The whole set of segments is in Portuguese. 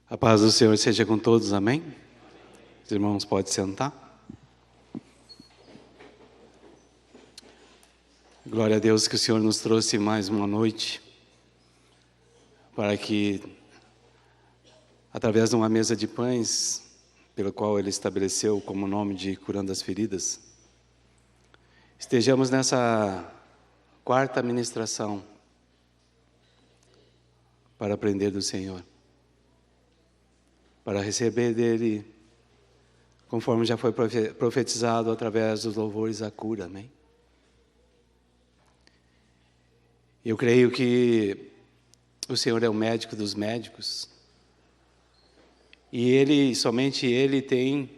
A paz do Senhor seja com todos, amém? Os irmãos podem sentar. Glória a Deus que o Senhor nos trouxe mais uma noite, para que, através de uma mesa de pães, pelo qual Ele estabeleceu como nome de Curando as Feridas, estejamos nessa quarta ministração para aprender do Senhor, para receber dEle, conforme já foi profetizado através dos louvores, a cura, amém? Eu creio que o Senhor é o médico dos médicos, e Ele, somente Ele tem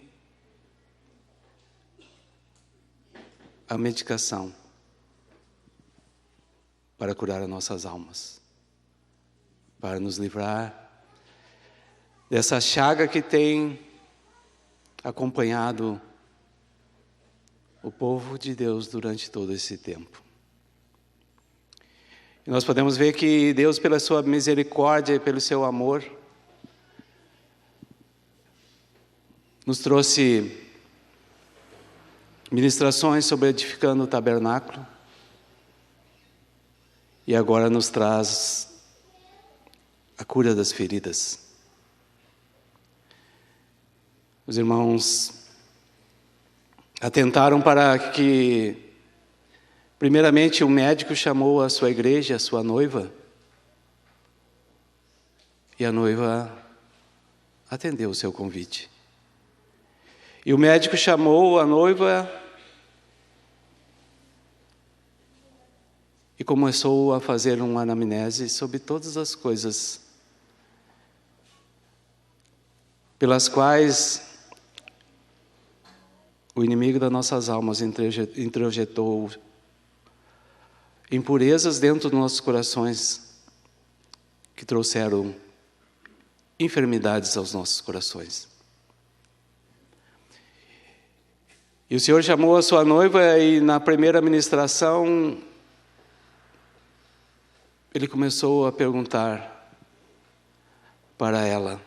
a medicação para curar as nossas almas, para nos livrar dessa chaga que tem acompanhado o povo de Deus durante todo esse tempo. E nós podemos ver que Deus, pela sua misericórdia e pelo seu amor, nos trouxe ministrações sobre edificando o tabernáculo, e agora nos traz a cura das feridas. Os irmãos atentaram para que, primeiramente, o médico chamou a sua igreja, a sua noiva, e a noiva atendeu o seu convite. E o médico chamou a noiva e começou a fazer uma anamnese sobre todas as coisas pelas quais o inimigo das nossas almas introjetou impurezas dentro dos nossos corações, que trouxeram enfermidades aos nossos corações. E o Senhor chamou a sua noiva, e na primeira ministração Ele começou a perguntar para ela: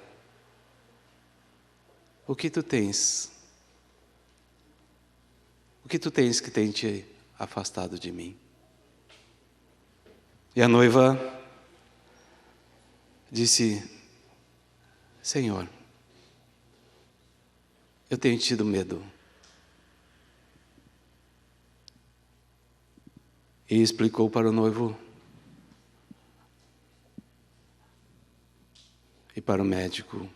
o que tu tens? O que tu tens que tem te afastado de mim? E a noiva disse: Senhor, eu tenho tido medo. E explicou para o noivo e para o médico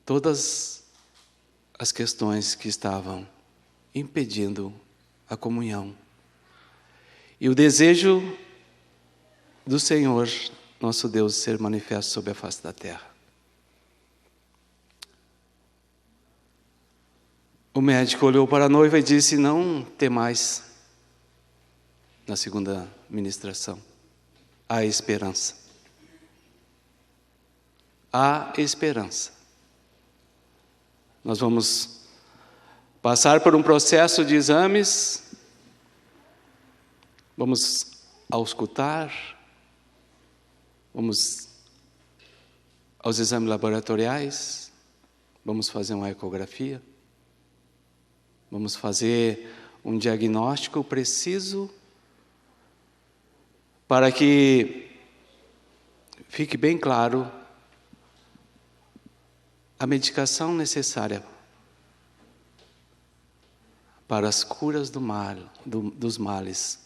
todas as questões que estavam impedindo a comunhão e o desejo do Senhor, nosso Deus, ser manifesto sobre a face da terra. O médico olhou para a noiva e disse: não temais. Na segunda ministração, há esperança. Há esperança. Nós vamos passar por um processo de exames, vamos auscultar, vamos aos exames laboratoriais, vamos fazer uma ecografia, vamos fazer um diagnóstico preciso, para que fique bem claro a medicação necessária para as curas dos males,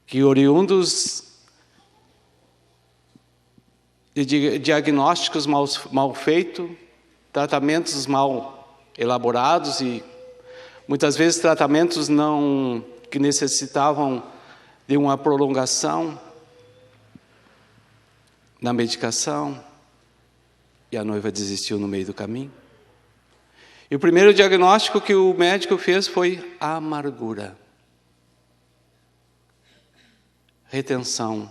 que oriundos de diagnósticos mal feitos, tratamentos mal elaborados e muitas vezes tratamentos que necessitavam de uma prolongação na medicação, e a noiva desistiu no meio do caminho. E o primeiro diagnóstico que o médico fez foi amargura, retenção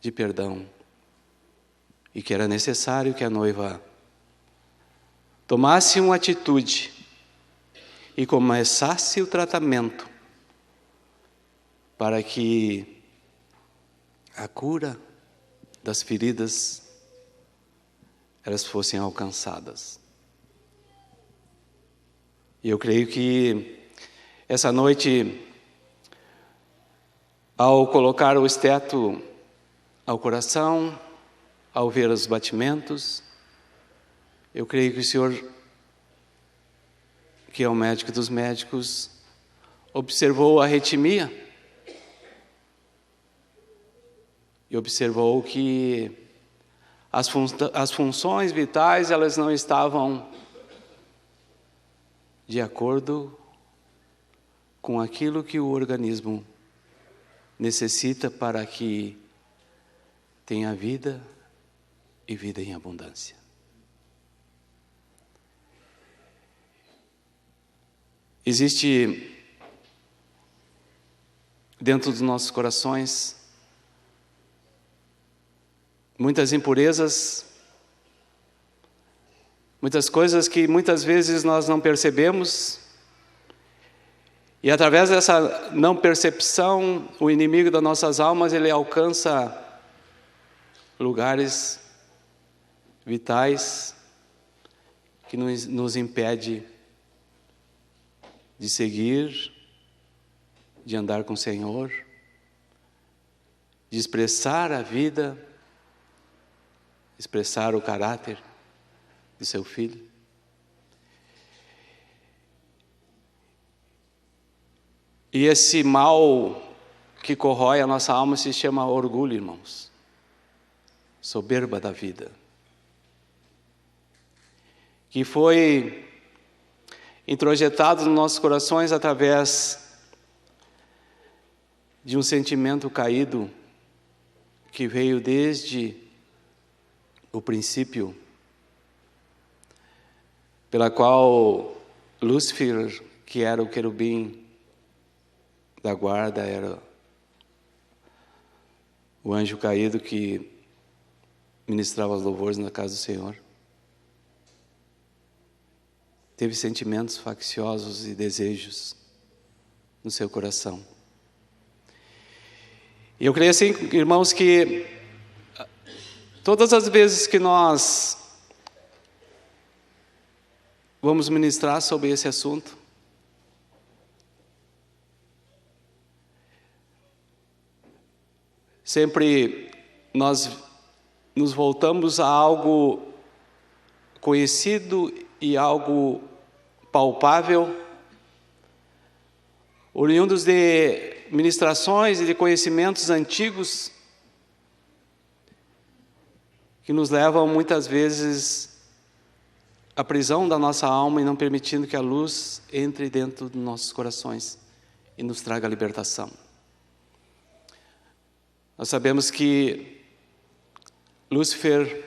de perdão, e que era necessário que a noiva tomasse uma atitude e começasse o tratamento para que a cura das feridas elas fossem alcançadas. E eu creio que essa noite, ao colocar o esteto ao coração, ao ver os batimentos, eu creio que o Senhor, que é o médico dos médicos, observou a arritmia e observou que as funções vitais, elas não estavam de acordo com aquilo que o organismo necessita para que tenha vida e vida em abundância. Existe dentro dos nossos corações muitas impurezas, muitas coisas que muitas vezes nós não percebemos, e através dessa não percepção, o inimigo das nossas almas, ele alcança lugares vitais que nos impede de seguir, de andar com o Senhor, de expressar a vida, expressar o caráter de seu filho. E esse mal que corrói a nossa alma se chama orgulho, irmãos. Soberba da vida. Que foi introjetado nos nossos corações através de um sentimento caído que veio desde o princípio, pela qual Lúcifer, que era o querubim da guarda, era o anjo caído que ministrava os louvores na casa do Senhor, teve sentimentos facciosos e desejos no seu coração. E eu creio assim, irmãos, que todas as vezes que nós vamos ministrar sobre esse assunto, sempre nós nos voltamos a algo conhecido e algo palpável, oriundos de ministrações e de conhecimentos antigos, que nos levam muitas vezes à prisão da nossa alma e não permitindo que a luz entre dentro dos nossos corações e nos traga a libertação. Nós sabemos que Lúcifer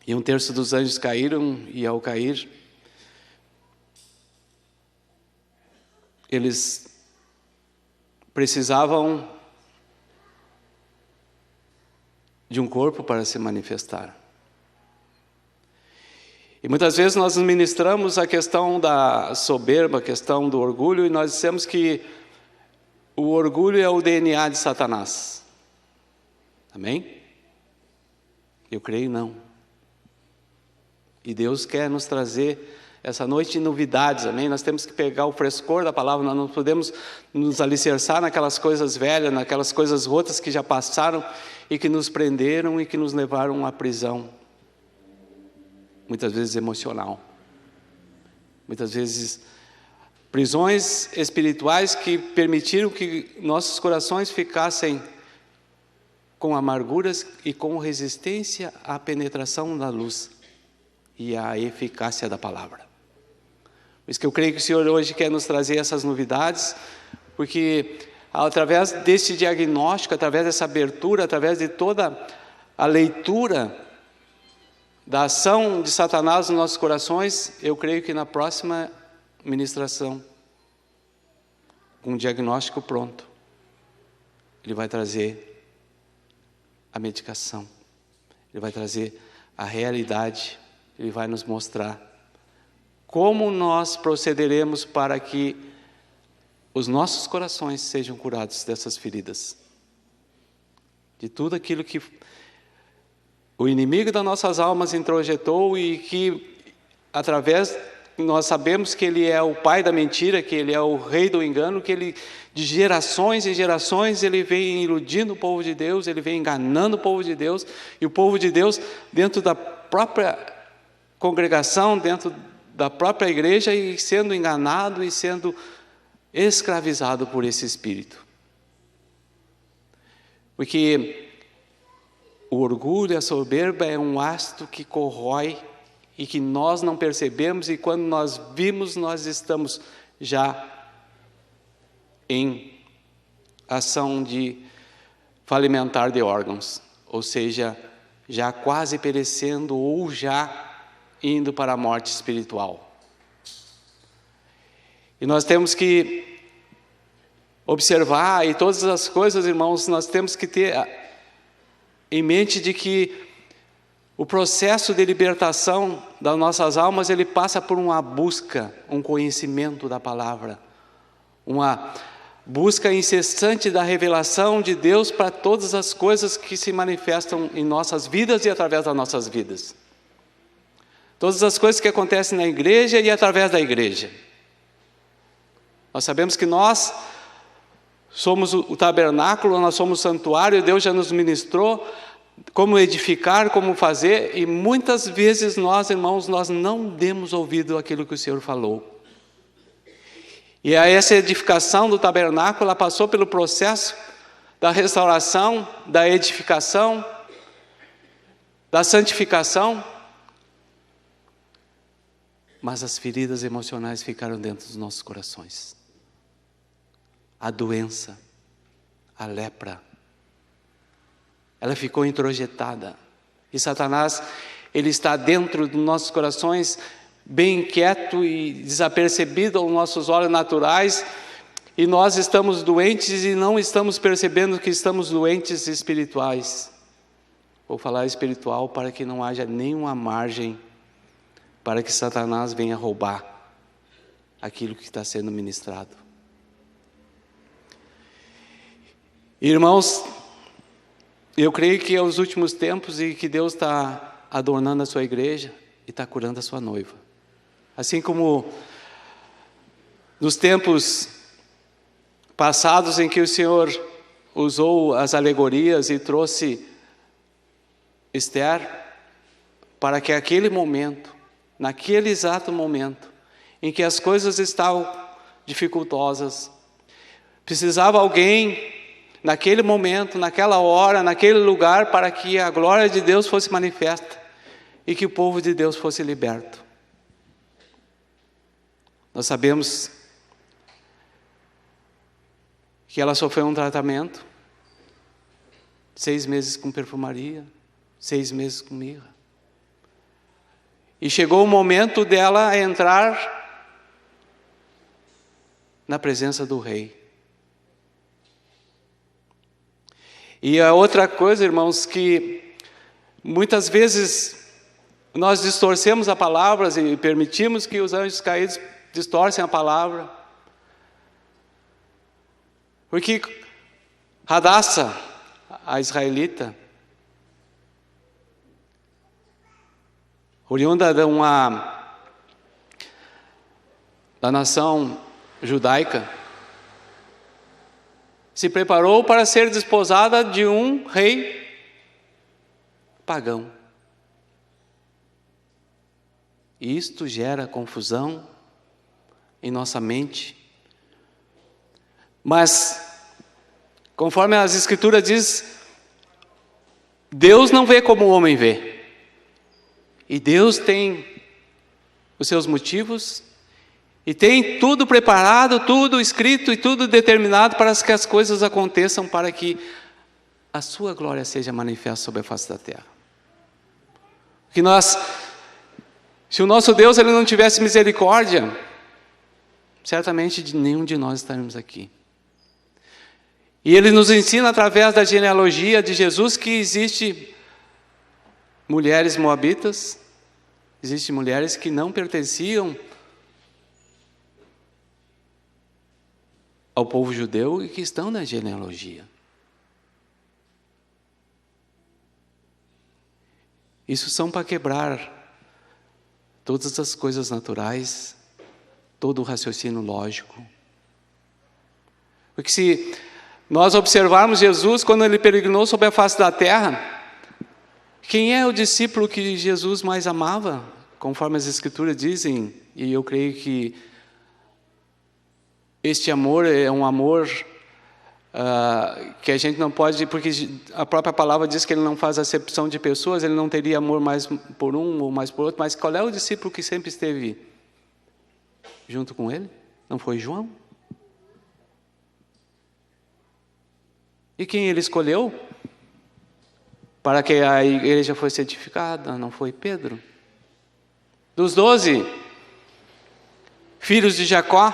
e 1/3 dos anjos caíram, e ao cair, eles precisavam de um corpo para se manifestar. E muitas vezes nós ministramos a questão da soberba, a questão do orgulho, e nós dissemos que o orgulho é o DNA de Satanás. Amém? Eu creio não. E Deus quer nos trazer essa noite novidades, amém? Nós temos que pegar o frescor da palavra, nós não podemos nos alicerçar naquelas coisas velhas, naquelas coisas rotas que já passaram e que nos prenderam e que nos levaram à prisão, muitas vezes emocional, muitas vezes prisões espirituais que permitiram que nossos corações ficassem com amarguras e com resistência à penetração da luz e à eficácia da palavra. Por isso que eu creio que o Senhor hoje quer nos trazer essas novidades, porque através desse diagnóstico, através dessa abertura, através de toda a leitura da ação de Satanás nos nossos corações, eu creio que na próxima ministração, com o diagnóstico pronto, ele vai trazer a medicação, ele vai trazer a realidade, ele vai nos mostrar como nós procederemos para que os nossos corações sejam curados dessas feridas, de tudo aquilo que o inimigo das nossas almas introjetou e que, através, nós sabemos que ele é o pai da mentira, que ele é o rei do engano, que ele, de gerações em gerações, ele vem iludindo o povo de Deus, ele vem enganando o povo de Deus, e o povo de Deus, dentro da própria congregação, dentro da própria igreja, e sendo enganado e sendo escravizado por esse espírito. Porque o orgulho, a soberba é um astro que corrói e que nós não percebemos, e quando nós vimos, nós estamos já em ação de falimentar de órgãos, ou seja, já quase perecendo ou já indo para a morte espiritual. E nós temos que observar, e todas as coisas, irmãos, nós temos que ter em mente de que o processo de libertação das nossas almas, ele passa por uma busca, um conhecimento da palavra, uma busca incessante da revelação de Deus para todas as coisas que se manifestam em nossas vidas e através das nossas vidas. Todas as coisas que acontecem na igreja e através da igreja. Nós sabemos que nós somos o tabernáculo, nós somos o santuário, Deus já nos ministrou como edificar, como fazer, e muitas vezes nós, irmãos, nós não demos ouvido àquilo que o Senhor falou. E essa edificação do tabernáculo, ela passou pelo processo da restauração, da edificação, da santificação, mas as feridas emocionais ficaram dentro dos nossos corações. A doença, a lepra, ela ficou introjetada. E Satanás, ele está dentro dos nossos corações, bem quieto e desapercebido aos nossos olhos naturais, e nós estamos doentes e não estamos percebendo que estamos doentes espirituais. Vou falar espiritual para que não haja nenhuma margem para que Satanás venha roubar aquilo que está sendo ministrado. Irmãos, eu creio que é os últimos tempos e que Deus está adornando a sua igreja e está curando a sua noiva. Assim como nos tempos passados em que o Senhor usou as alegorias e trouxe Esther, para que aquele momento, naquele exato momento, em que as coisas estavam dificultosas, precisava alguém, naquele momento, naquela hora, naquele lugar, para que a glória de Deus fosse manifesta e que o povo de Deus fosse liberto. Nós sabemos que ela sofreu um tratamento, 6 meses com perfumaria, 6 meses com mirra. E chegou o momento dela entrar na presença do rei. E a outra coisa, irmãos, que muitas vezes nós distorcemos a palavra e permitimos que os anjos caídos distorcem a palavra. Porque Hadassah, a israelita, oriunda da nação judaica, se preparou para ser desposada de um rei pagão. E isto gera confusão em nossa mente. Mas, conforme as Escrituras diz, Deus não vê como o homem vê. E Deus tem os seus motivos e tem tudo preparado, tudo escrito e tudo determinado para que as coisas aconteçam, para que a sua glória seja manifesta sobre a face da terra. Que se o nosso Deus ele não tivesse misericórdia, certamente nenhum de nós estaríamos aqui. E Ele nos ensina através da genealogia de Jesus que existe mulheres moabitas, existem mulheres que não pertenciam ao povo judeu e que estão na genealogia. Isso são para quebrar todas as coisas naturais, todo o raciocínio lógico. Porque se nós observarmos Jesus quando ele peregrinou sobre a face da terra, quem é o discípulo que Jesus mais amava? Conforme as Escrituras dizem, e eu creio que este amor é um amor que a gente não pode, porque a própria palavra diz que ele não faz acepção de pessoas, ele não teria amor mais por um ou mais por outro, mas qual é o discípulo que sempre esteve junto com ele? Não foi João? E quem ele escolheu para que a igreja fosse edificada? Não foi Pedro? Dos 12 filhos de Jacó,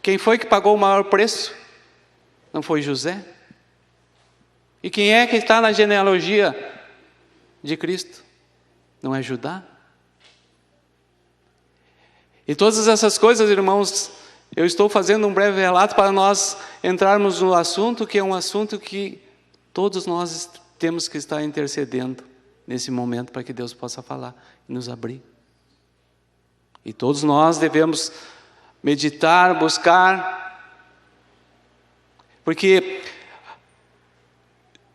quem foi que pagou o maior preço? Não foi José? E quem é que está na genealogia de Cristo? Não é Judá? E todas essas coisas, irmãos, eu estou fazendo um breve relato para nós entrarmos no assunto, que é um assunto que todos nós temos que estar intercedendo nesse momento para que Deus possa falar e nos abrir. E todos nós devemos meditar, buscar, porque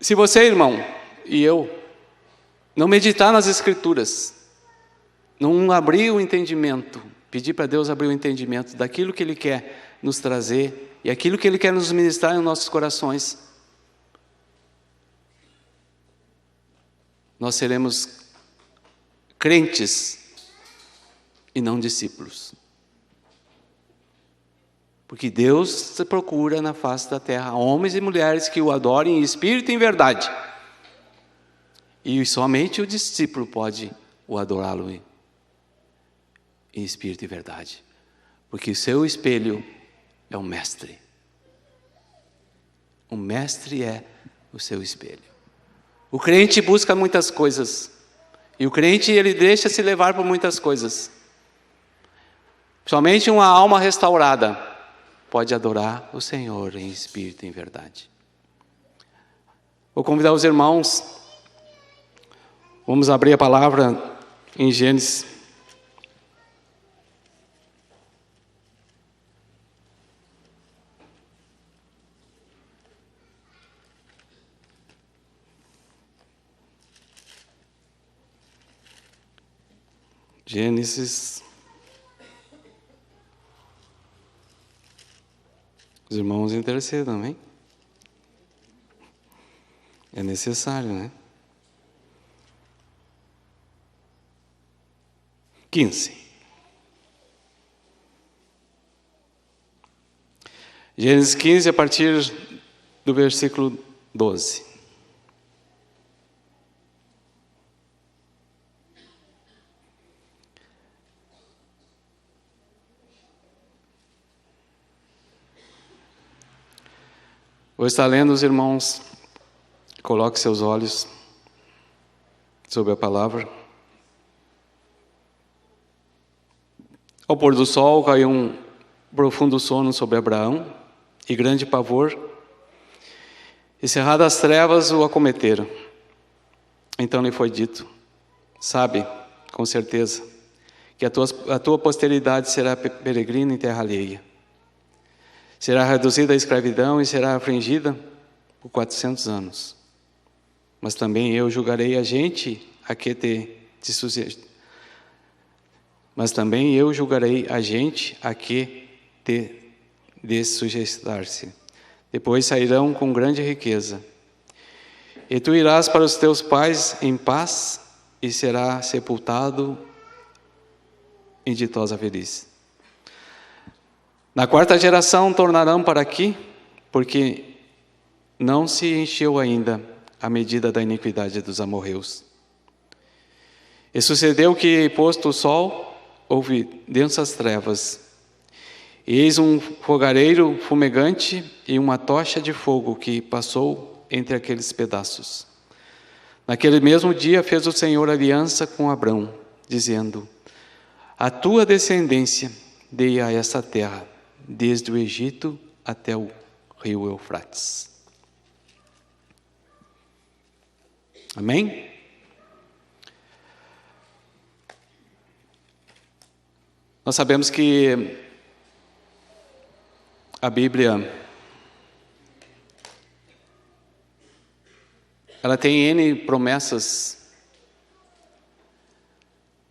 se você, irmão, e eu, não meditar nas Escrituras, não abrir o entendimento, pedir para Deus abrir o entendimento daquilo que Ele quer nos trazer e aquilo que Ele quer nos ministrar em nossos corações, nós seremos crentes e não discípulos. Porque Deus procura na face da terra homens e mulheres que o adorem em espírito e em verdade. E somente o discípulo pode o adorá-lo em espírito e verdade. Porque o seu espelho é o mestre. O mestre é o seu espelho. O crente busca muitas coisas. E o crente, ele deixa se levar por muitas coisas. Somente uma alma restaurada pode adorar o Senhor em espírito e em verdade. Vou convidar os irmãos, vamos abrir a palavra em Gênesis. Gênesis. Os irmãos intercedam, amém? É necessário, né? 15. Gênesis 15, a partir do versículo 12. Vou estar lendo, os irmãos, coloque seus olhos sobre a palavra. Ao pôr do sol caiu um profundo sono sobre Abraão, e grande pavor, e cerradas as trevas o acometeram. Então lhe foi dito: sabe, com certeza, que a tua posteridade será peregrina em terra alheia. Será reduzida à escravidão e será afligida por 400 anos. Mas também eu julgarei a gente a que te sujeitar. Mas também eu julgarei a gente a que te sujeitar-se. Depois sairão com grande riqueza. E tu irás para os teus pais em paz e será sepultado em ditosa velhice. Na quarta geração tornarão para aqui, porque não se encheu ainda a medida da iniquidade dos amorreus. E sucedeu que, posto o sol, houve densas trevas. E eis um fogareiro fumegante e uma tocha de fogo que passou entre aqueles pedaços. Naquele mesmo dia fez o Senhor aliança com Abrão, dizendo: a tua descendência dei a essa terra, desde o Egito até o rio Eufrates. Amém? Nós sabemos que a Bíblia, ela tem N promessas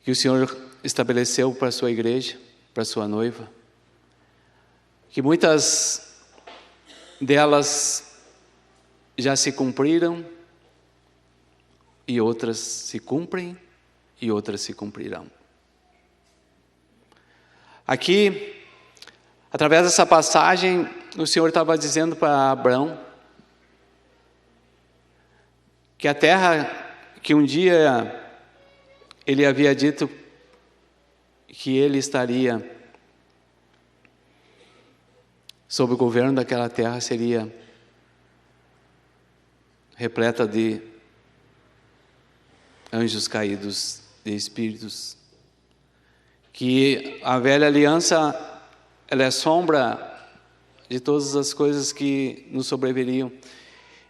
que o Senhor estabeleceu para a sua igreja, para a sua noiva, que muitas delas já se cumpriram, e outras se cumprem, e outras se cumprirão. Aqui, através dessa passagem, o Senhor estava dizendo para Abraão que a terra que um dia ele havia dito que ele estaria sob o governo daquela terra seria repleta de anjos caídos, de espíritos. Que a velha aliança, ela é sombra de todas as coisas que nos sobreviriam.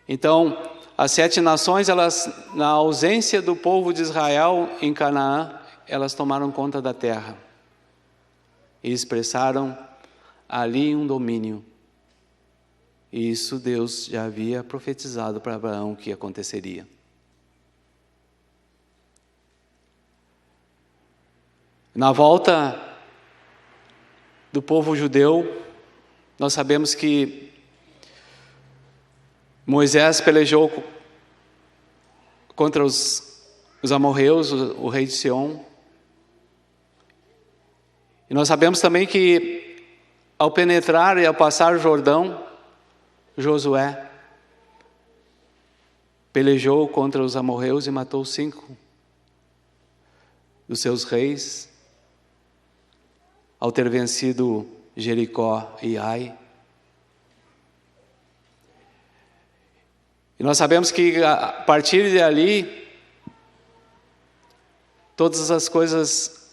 Então, as 7 nações, elas, na ausência do povo de Israel em Canaã, elas tomaram conta da terra e expressaram ali um domínio. E isso Deus já havia profetizado para Abraão que aconteceria. Na volta do povo judeu, nós sabemos que Moisés pelejou contra os amorreus, o rei de Sião. E nós sabemos também que ao penetrar e ao passar o Jordão, Josué pelejou contra os amorreus e matou 5 dos seus reis, ao ter vencido Jericó e Ai. E nós sabemos que a partir de ali, todas as coisas,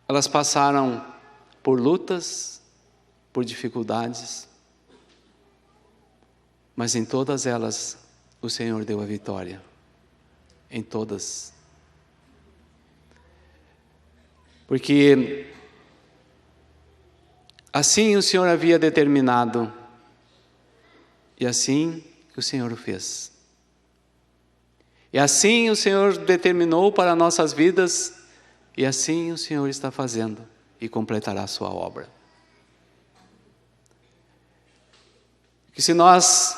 elas passaram por lutas, por dificuldades, mas em todas elas o Senhor deu a vitória, em todas. Porque assim o Senhor havia determinado, e assim o Senhor o fez. E assim o Senhor determinou para nossas vidas, e assim o Senhor está fazendo, e completará a sua obra. Que se nós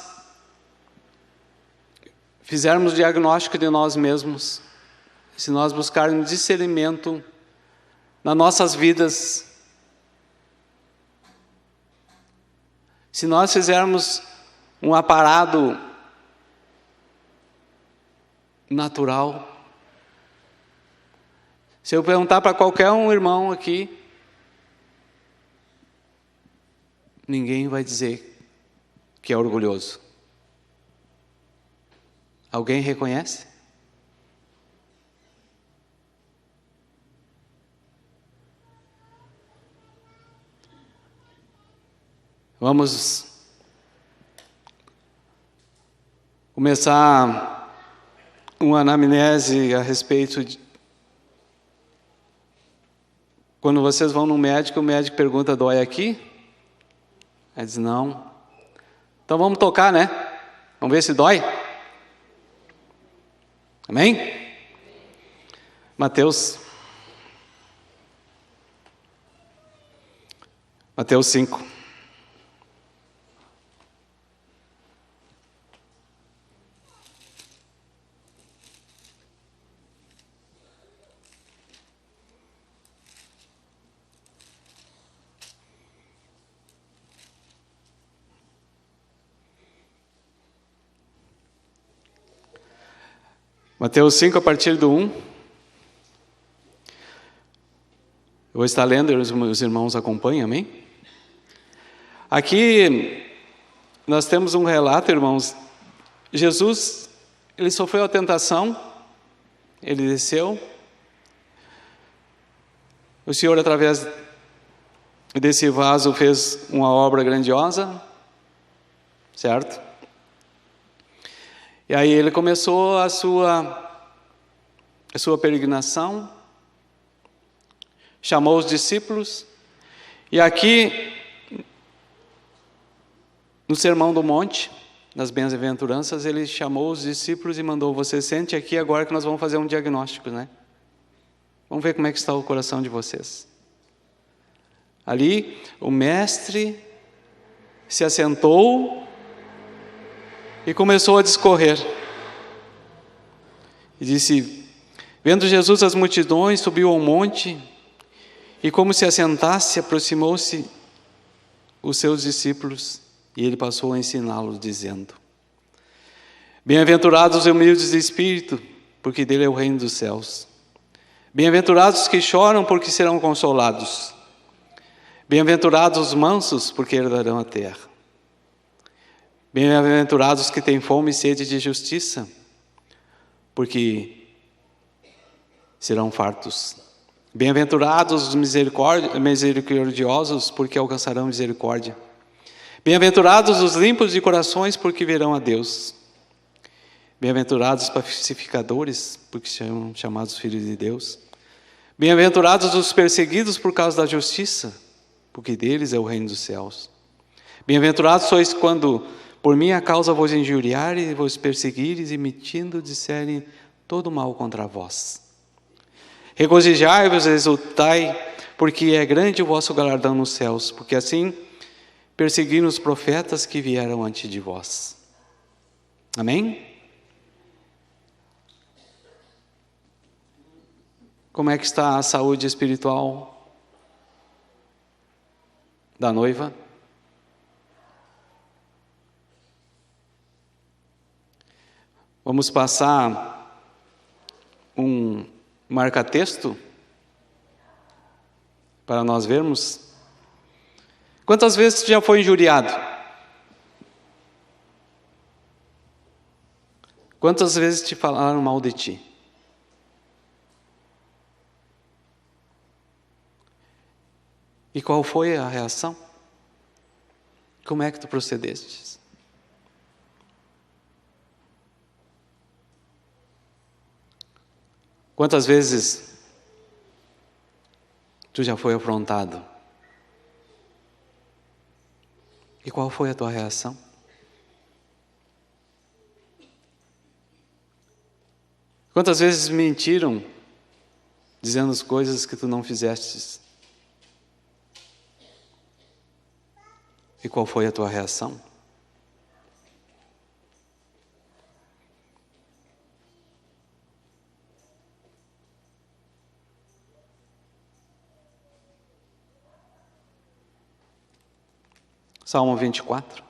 fizermos diagnóstico de nós mesmos, se nós buscarmos discernimento nas nossas vidas, se nós fizermos um aparado natural, se eu perguntar para qualquer um irmão aqui, ninguém vai dizer que é orgulhoso. Alguém reconhece? Vamos começar uma anamnese a respeito de... Quando vocês vão no médico, o médico pergunta, dói aqui? Aí diz, não. Então vamos tocar, né? Vamos ver se dói? Amém? Mateus 5. Mateus 5, a partir do 1. Eu vou estar lendo e os irmãos acompanham, amém? Aqui nós temos um relato, irmãos. Jesus, ele sofreu a tentação, ele desceu. O Senhor, através desse vaso, fez uma obra grandiosa, certo? E aí ele começou a sua peregrinação. chamou os discípulos, e aqui, no Sermão do Monte, nas Bem-aventuranças, ele chamou os discípulos e mandou: você sente aqui agora que nós vamos fazer um diagnóstico, né? Vamos ver como é que está o coração de vocês. Ali, o mestre se assentou e começou a discorrer. E disse: vendo Jesus as multidões, subiu ao monte, e como se assentasse, aproximou-se os seus discípulos, e ele passou a ensiná-los, dizendo: bem-aventurados os humildes de espírito, porque dele é o reino dos céus. Bem-aventurados os que choram, porque serão consolados. Bem-aventurados os mansos, porque herdarão a terra. Bem-aventurados os que têm fome e sede de justiça, porque serão fartos. Bem-aventurados os misericordiosos, porque alcançarão misericórdia. Bem-aventurados os limpos de corações, porque verão a Deus. Bem-aventurados os pacificadores, porque serão chamados filhos de Deus. Bem-aventurados os perseguidos por causa da justiça, porque deles é o reino dos céus. Bem-aventurados sois quando por minha causa vos injuriarem e vos perseguires, e mentindo disserem todo mal contra vós. Regozijai-vos e exultai, porque é grande o vosso galardão nos céus, porque assim perseguiram os profetas que vieram antes de vós. Amém? Como é que está a saúde espiritual da noiva? Vamos passar um marca-texto para nós vermos. Quantas vezes tu já foi injuriado? Quantas vezes te falaram mal de ti? E qual foi a reação? Como é que tu procedeste? Quantas vezes tu já foi afrontado? E qual foi a tua reação? Quantas vezes mentiram, dizendo as coisas que tu não fizestes? E qual foi a tua reação? Salmo 24.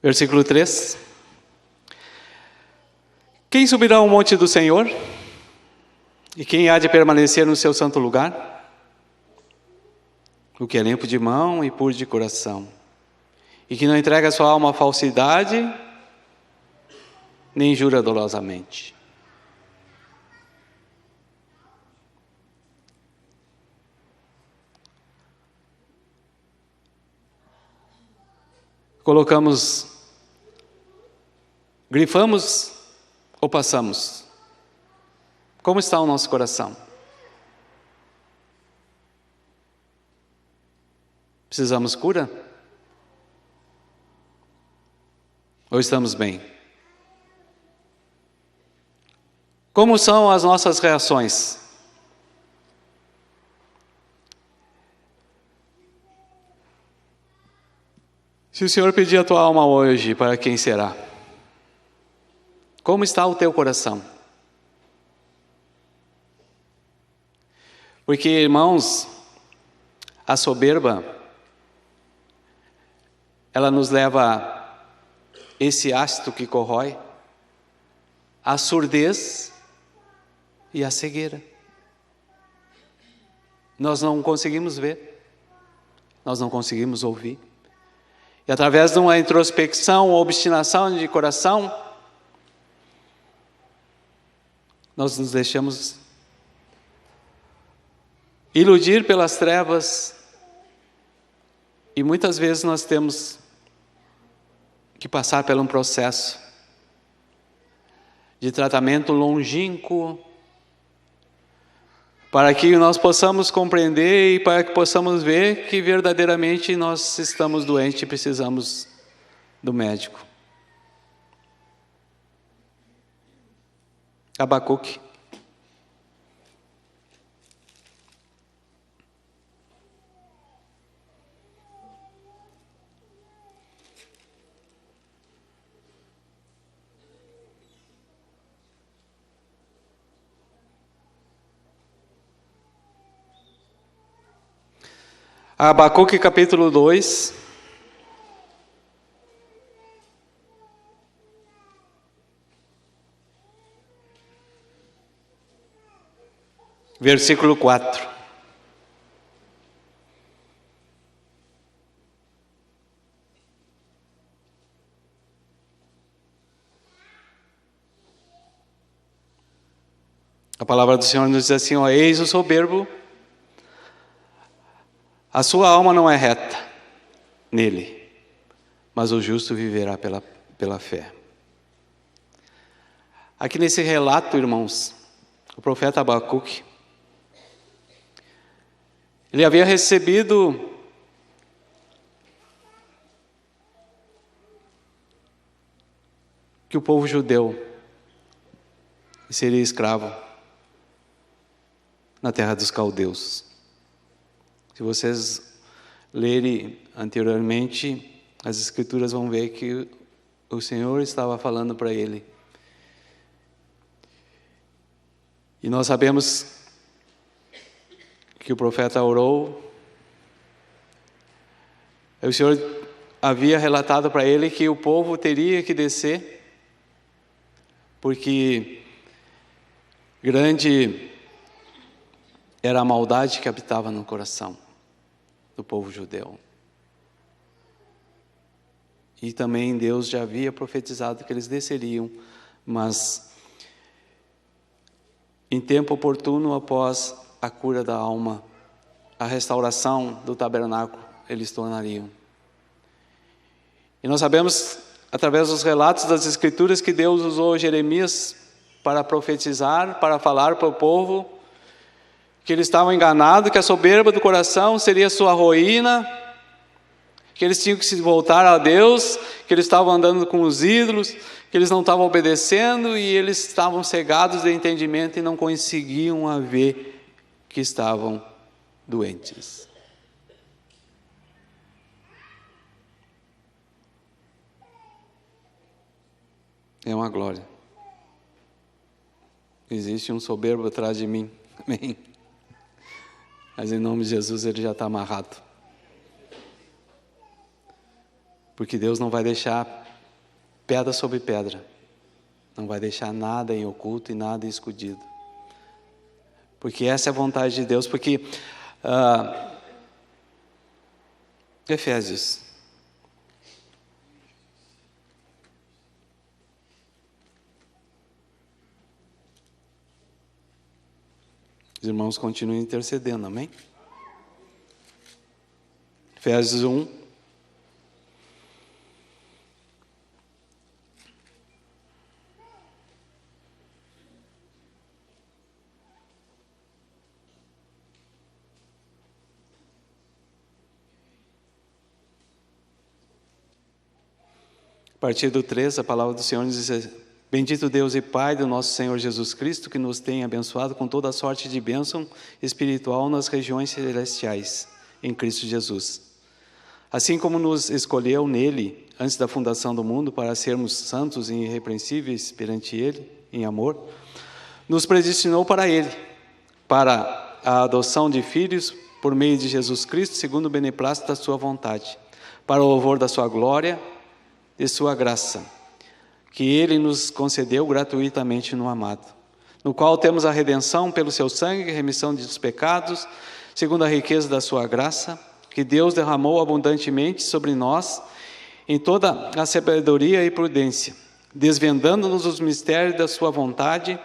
Versículo 3. Quem subirá ao monte do Senhor? E quem há de permanecer no seu santo lugar? O que é limpo de mão e puro de coração, e que não entrega a sua alma à falsidade, nem jura dolosamente. Grifamos ou passamos? Como está o nosso coração? Precisamos cura? Ou estamos bem? Como são as nossas reações? Se o Senhor pedir a tua alma hoje, para quem será? Como está o teu coração? Porque, irmãos, a soberba, ela nos leva a esse ácido que corrói, a surdez e a cegueira. Nós não conseguimos ver, nós não conseguimos ouvir. E através de uma introspecção, uma obstinação de coração, nós nos deixamos iludir pelas trevas e muitas vezes nós temos que passar por um processo de tratamento longínquo para que nós possamos compreender e para que possamos ver que verdadeiramente nós estamos doentes e precisamos do médico. Abacuque. Abacuque capítulo 2. Versículo 4. A palavra do Senhor nos diz assim, ó, eis o soberbo, a sua alma não é reta nele, mas o justo viverá pela fé. Aqui nesse relato, irmãos, o profeta Abacuque, ele havia recebido que o povo judeu seria escravo na terra dos caldeus. Se vocês lerem anteriormente, as escrituras vão ver que o Senhor estava falando para ele. E nós sabemos que o profeta orou. O Senhor havia relatado para ele que o povo teria que descer, porque grande era a maldade que habitava no coração do povo judeu. E também Deus já havia profetizado que eles desceriam, mas em tempo oportuno, após a cura da alma, a restauração do tabernáculo, eles tornariam. E nós sabemos, através dos relatos das Escrituras, que Deus usou Jeremias para profetizar, para falar para o povo, que eles estavam enganados, que a soberba do coração seria sua ruína, que eles tinham que se voltar a Deus, que eles estavam andando com os ídolos, que eles não estavam obedecendo e eles estavam cegados de entendimento e não conseguiam ver que estavam doentes. É uma glória. Existe um soberbo atrás de mim. Amém. Mas em nome de Jesus ele já está amarrado. Porque Deus não vai deixar pedra sobre pedra. Não vai deixar nada em oculto e nada escondido. Porque essa é a vontade de Deus. Porque Efésios. Os irmãos continuem intercedendo, amém? Efésios 1. A partir do 3, a palavra do Senhor nos diz: bendito Deus e Pai do nosso Senhor Jesus Cristo, que nos tem abençoado com toda a sorte de bênção espiritual nas regiões celestiais, em Cristo Jesus. Assim como nos escolheu nele, antes da fundação do mundo, para sermos santos e irrepreensíveis perante ele, em amor, nos predestinou para ele, para a adoção de filhos, por meio de Jesus Cristo, segundo o beneplácito da sua vontade, para o louvor da sua glória e sua graça, que ele nos concedeu gratuitamente no amado, no qual temos a redenção pelo seu sangue, remissão dos pecados, segundo a riqueza da sua graça, que Deus derramou abundantemente sobre nós, em toda a sabedoria e prudência, desvendando-nos os mistérios da sua vontade,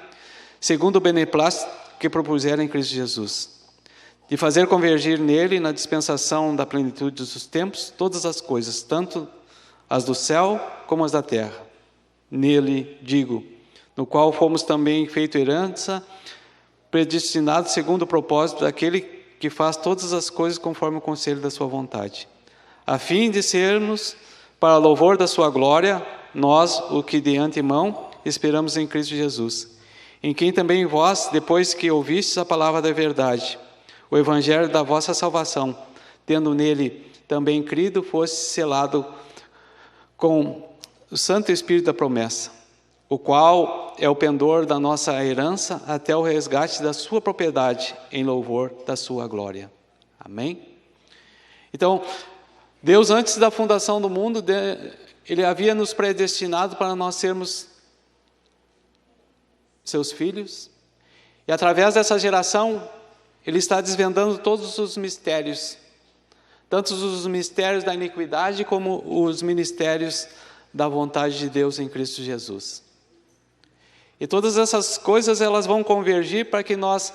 segundo o beneplácito que propuseram em Cristo Jesus, de fazer convergir nele, na dispensação da plenitude dos tempos, todas as coisas, tanto as do céu como as da terra. Nele, digo, no qual fomos também feito herança, predestinados segundo o propósito daquele que faz todas as coisas conforme o conselho da sua vontade, a fim de sermos, para louvor da sua glória, nós, o que de antemão esperamos em Cristo Jesus, em quem também vós, depois que ouvistes a palavra da verdade, o evangelho da vossa salvação, tendo nele também crido, fosse selado com o Santo Espírito da promessa, o qual é o pendor da nossa herança até o resgate da sua propriedade, em louvor da sua glória. Amém? Então, Deus, antes da fundação do mundo, Ele havia nos predestinado para nós sermos seus filhos, e através dessa geração, Ele está desvendando todos os mistérios, tanto os mistérios da iniquidade, como os mistérios da vontade de Deus em Cristo Jesus. E todas essas coisas, elas vão convergir para que nós,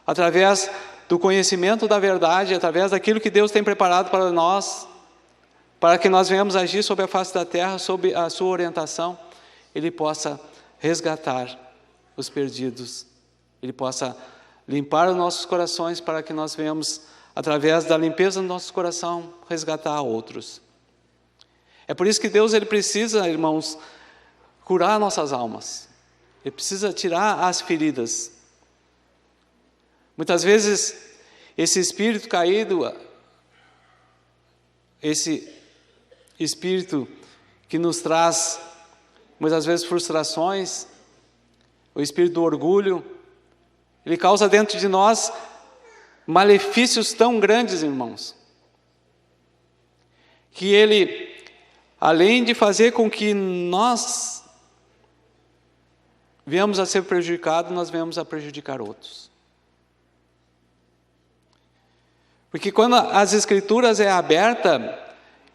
através do conhecimento da verdade, através daquilo que Deus tem preparado para nós, para que nós venhamos agir sobre a face da terra, sob a sua orientação, Ele possa resgatar os perdidos, Ele possa limpar os nossos corações para que nós venhamos, através da limpeza do nosso coração, resgatar outros. É por isso que Deus, Ele precisa, irmãos, curar nossas almas. Ele precisa tirar as feridas. Muitas vezes, esse espírito caído, esse espírito que nos traz, muitas vezes, frustrações, o espírito do orgulho, ele causa dentro de nós malefícios tão grandes, irmãos, que ele, além de fazer com que nós venhamos a ser prejudicados, nós venhamos a prejudicar outros. Porque quando as Escrituras é aberta,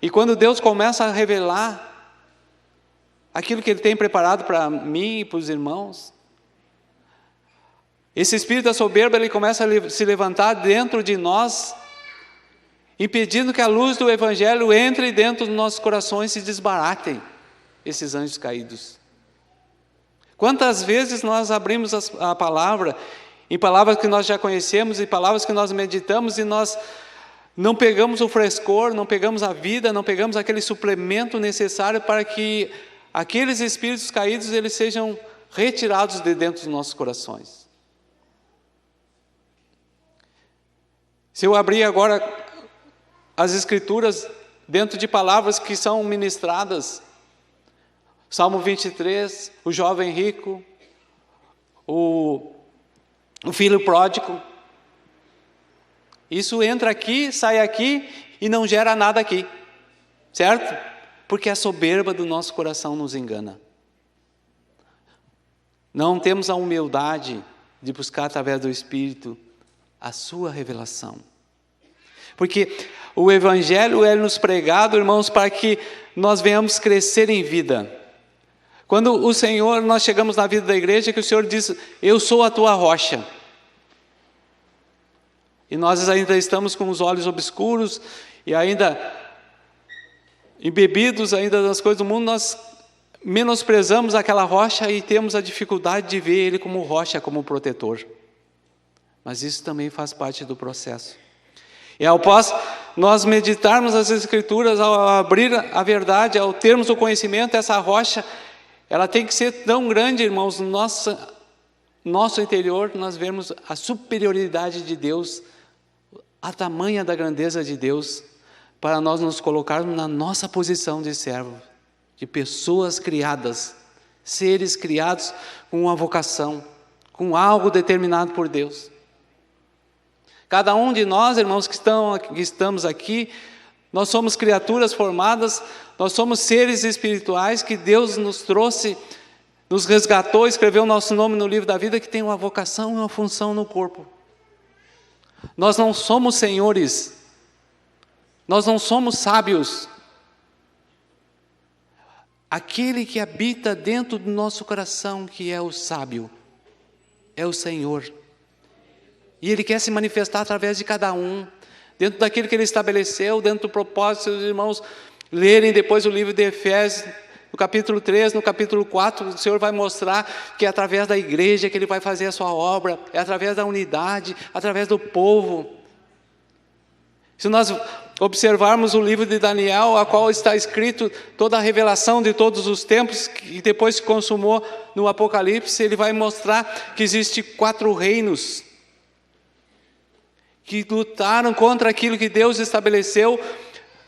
e quando Deus começa a revelar aquilo que Ele tem preparado para mim e para os irmãos, esse espírito da soberba, ele começa a se levantar dentro de nós, impedindo que a luz do Evangelho entre dentro dos nossos corações e se desbaratem esses anjos caídos. Quantas vezes nós abrimos a palavra, em palavras que nós já conhecemos, e palavras que nós meditamos, e nós não pegamos o frescor, não pegamos a vida, não pegamos aquele suplemento necessário para que aqueles espíritos caídos, eles sejam retirados de dentro dos nossos corações. Se eu abrir agora as Escrituras dentro de palavras que são ministradas, Salmo 23, o jovem rico, o filho pródigo, isso entra aqui, sai aqui e não gera nada aqui, certo? Porque a soberba do nosso coração nos engana. Não temos a humildade de buscar através do Espírito a sua revelação. Porque o Evangelho é nos pregado, irmãos, para que nós venhamos crescer em vida. Quando o Senhor, nós chegamos na vida da igreja, que o Senhor diz, eu sou a tua rocha. E nós ainda estamos com os olhos obscuros, e ainda embebidos ainda das coisas do mundo, nós menosprezamos aquela rocha e temos a dificuldade de ver Ele como rocha, como protetor. Mas isso também faz parte do processo. E após nós meditarmos as Escrituras, ao abrir a verdade, ao termos o conhecimento, essa rocha, ela tem que ser tão grande, irmãos, no nosso interior, nós vemos a superioridade de Deus, a tamanha da grandeza de Deus, para nós nos colocarmos na nossa posição de servo, de pessoas criadas, seres criados com uma vocação, com algo determinado por Deus. Cada um de nós, irmãos, que estamos aqui, nós somos criaturas formadas, nós somos seres espirituais que Deus nos trouxe, nos resgatou, escreveu o nosso nome no livro da vida, que tem uma vocação e uma função no corpo. Nós não somos senhores, nós não somos sábios, aquele que habita dentro do nosso coração, que é o sábio, é o Senhor. E Ele quer se manifestar através de cada um, dentro daquilo que Ele estabeleceu, dentro do propósito. Os irmãos lerem depois o livro de Efésios, no capítulo 3, no capítulo 4, o Senhor vai mostrar que é através da igreja que Ele vai fazer a sua obra, é através da unidade, através do povo. Se nós observarmos o livro de Daniel, a qual está escrito toda a revelação de todos os tempos, que depois se consumou no Apocalipse, ele vai mostrar que existe 4 reinos que lutaram contra aquilo que Deus estabeleceu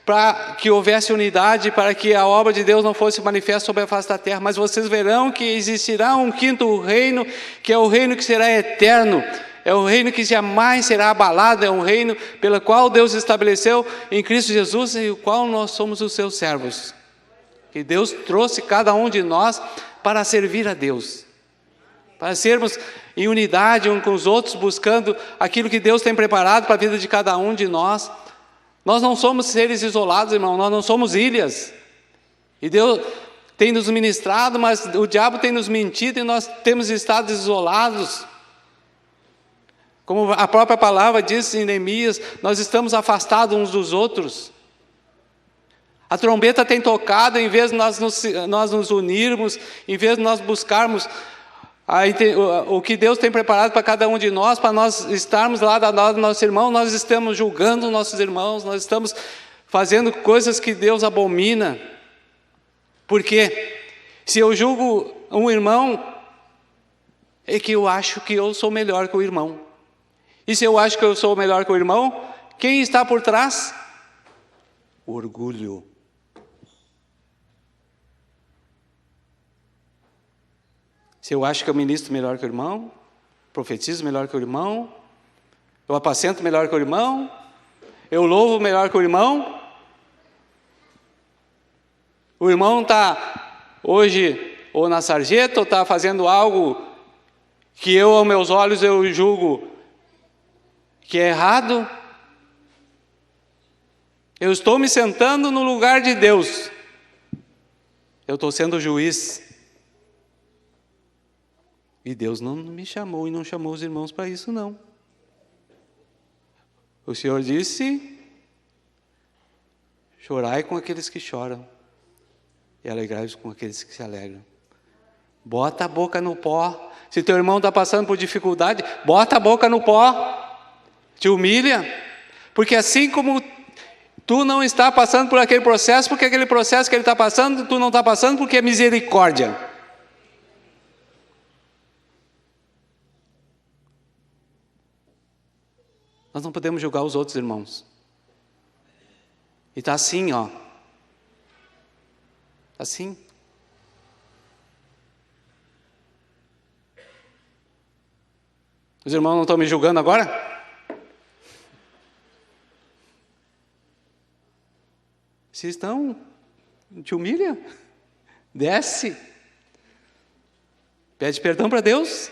para que houvesse unidade, para que a obra de Deus não fosse manifesta sobre a face da terra. Mas vocês verão que existirá um 5º reino, que é o reino que será eterno, é o reino que jamais será abalado, é um reino pelo qual Deus estabeleceu em Cristo Jesus, e o qual nós somos os seus servos. Que Deus trouxe cada um de nós para servir a Deus, para sermos em unidade uns com os outros, buscando aquilo que Deus tem preparado para a vida de cada um de nós. Nós não somos seres isolados, irmão, nós não somos ilhas. E Deus tem nos ministrado, mas o diabo tem nos mentido e nós temos estado isolados. Como a própria palavra diz em Neemias, nós estamos afastados uns dos outros. A trombeta tem tocado, em vez de nós nos unirmos, em vez de nós buscarmos o que Deus tem preparado para cada um de nós, para nós estarmos lá do lado do nosso irmão, nós estamos julgando nossos irmãos, nós estamos fazendo coisas que Deus abomina. Por quê? Se eu julgo um irmão, é que eu acho que eu sou melhor que o irmão. E se eu acho que eu sou melhor que o irmão, quem está por trás? O orgulho. Se eu acho que eu ministro melhor que o irmão, profetizo melhor que o irmão, eu apacento melhor que o irmão, eu louvo melhor que o irmão está hoje ou na sarjeta, ou está fazendo algo que eu, aos meus olhos, eu julgo que é errado. Eu estou me sentando no lugar de Deus, eu estou sendo juiz. E Deus não me chamou e não chamou os irmãos para isso, não. O Senhor disse: chorai com aqueles que choram e alegrai-vos com aqueles que se alegram. Bota a boca no pó. Se teu irmão está passando por dificuldade, bota a boca no pó. Te humilha. Porque assim como tu não está passando por aquele processo, porque aquele processo que ele está passando, tu não está passando, porque é misericórdia. Nós não podemos julgar os outros irmãos. E está assim, ó. Assim. Os irmãos não estão me julgando agora? Se estão, te humilha. Desce. Pede perdão para Deus.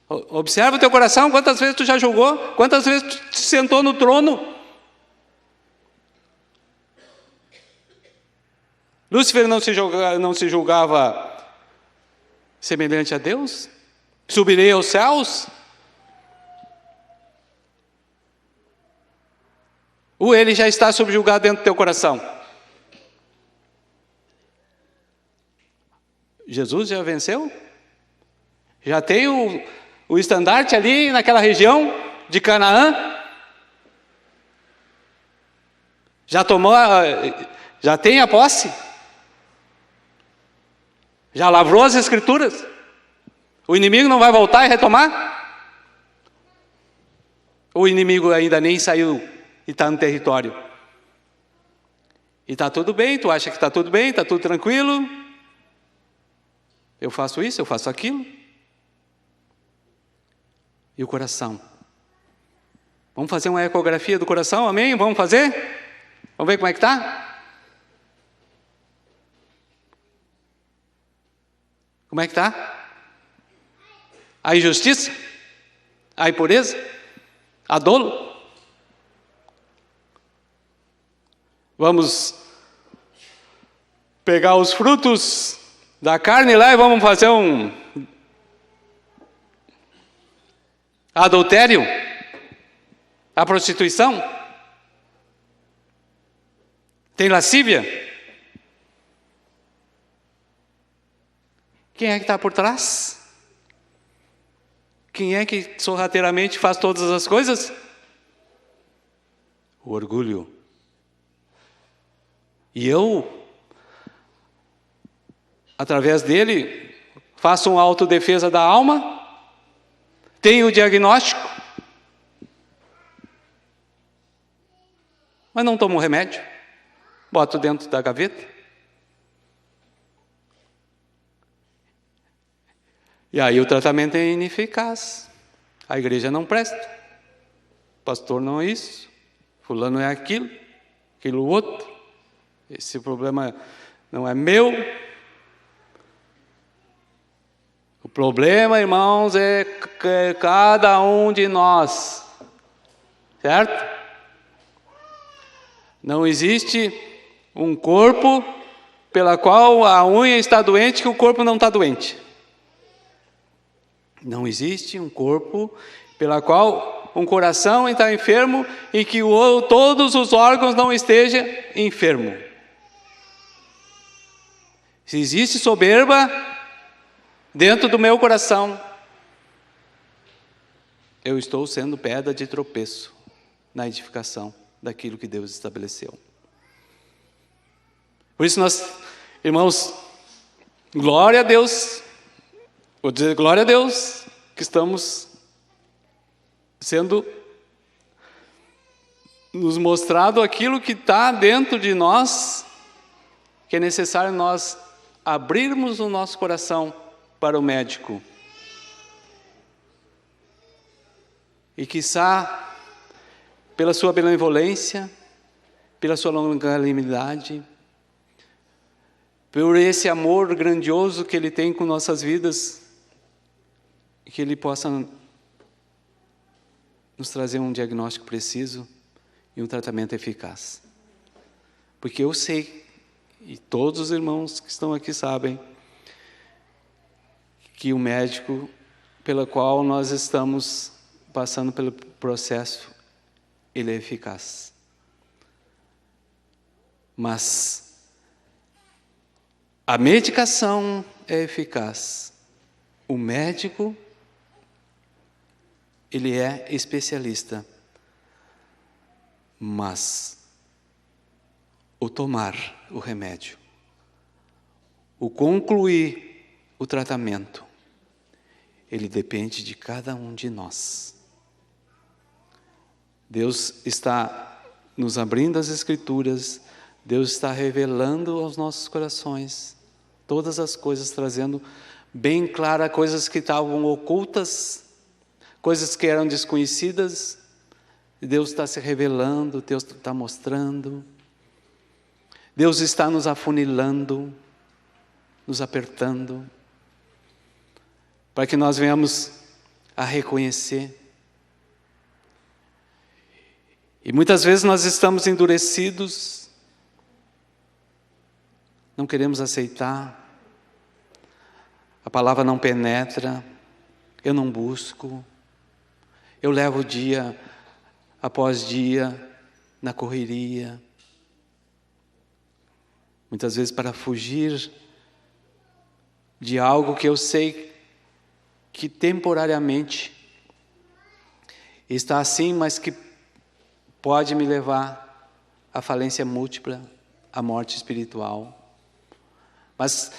Observa o teu coração, quantas vezes tu já julgou, quantas vezes tu te sentou no trono. Lúcifer não se julgava semelhante a Deus? Subirei aos céus? Ou ele já está subjugado dentro do teu coração? Jesus já venceu? Já tem o estandarte ali naquela região de Canaã? Já tem a posse? Já lavrou as escrituras? O inimigo não vai voltar e retomar? O inimigo ainda nem saiu e está no território? E está tudo bem, tu acha que está tudo bem, está tudo tranquilo? Eu faço isso, eu faço aquilo. E o coração? Vamos fazer uma ecografia do coração, amém? Vamos fazer? Vamos ver como é que está? Como é que está? A injustiça? A impureza? A dolo? Vamos pegar os frutos da carne lá e vamos fazer um adultério, a prostituição, tem lascívia. Quem é que está por trás? Quem é que sorrateiramente faz todas as coisas? O orgulho. E eu, através dele, faço uma autodefesa da alma, tenho o diagnóstico, mas não tomo remédio, boto dentro da gaveta. E aí o tratamento é ineficaz. A igreja não presta. O pastor não é isso. Fulano é aquilo, aquilo outro. Esse problema não é meu. O problema, irmãos, é cada um de nós. Certo? Não existe um corpo pela qual a unha está doente que o corpo não está doente. Não existe um corpo pela qual um coração está enfermo e que todos os órgãos não estejam enfermos. Se existe soberba dentro do meu coração, eu estou sendo pedra de tropeço na edificação daquilo que Deus estabeleceu. Por isso nós, irmãos, glória a Deus, vou dizer glória a Deus, que estamos sendo nos mostrado aquilo que está dentro de nós, que é necessário nós abrirmos o nosso coração para o médico. E quiçá, pela sua benevolência, pela sua longanimidade, por esse amor grandioso que Ele tem com nossas vidas, que Ele possa nos trazer um diagnóstico preciso e um tratamento eficaz. Porque eu sei, e todos os irmãos que estão aqui sabem, que o médico pelo qual nós estamos passando pelo processo, ele é eficaz. Mas a medicação é eficaz. O médico, ele é especialista. Mas o tomar o remédio, o concluir o tratamento, ele depende de cada um de nós. Deus está nos abrindo as Escrituras, Deus está revelando aos nossos corações todas as coisas, trazendo bem clara coisas que estavam ocultas, coisas que eram desconhecidas. Deus está se revelando, Deus está mostrando, Deus está nos afunilando, nos apertando, para que nós venhamos a reconhecer. E muitas vezes nós estamos endurecidos, não queremos aceitar, a palavra não penetra, eu não busco, eu levo dia após dia na correria, muitas vezes para fugir de algo que eu sei que temporariamente está assim, mas que pode me levar à falência múltipla, à morte espiritual. Mas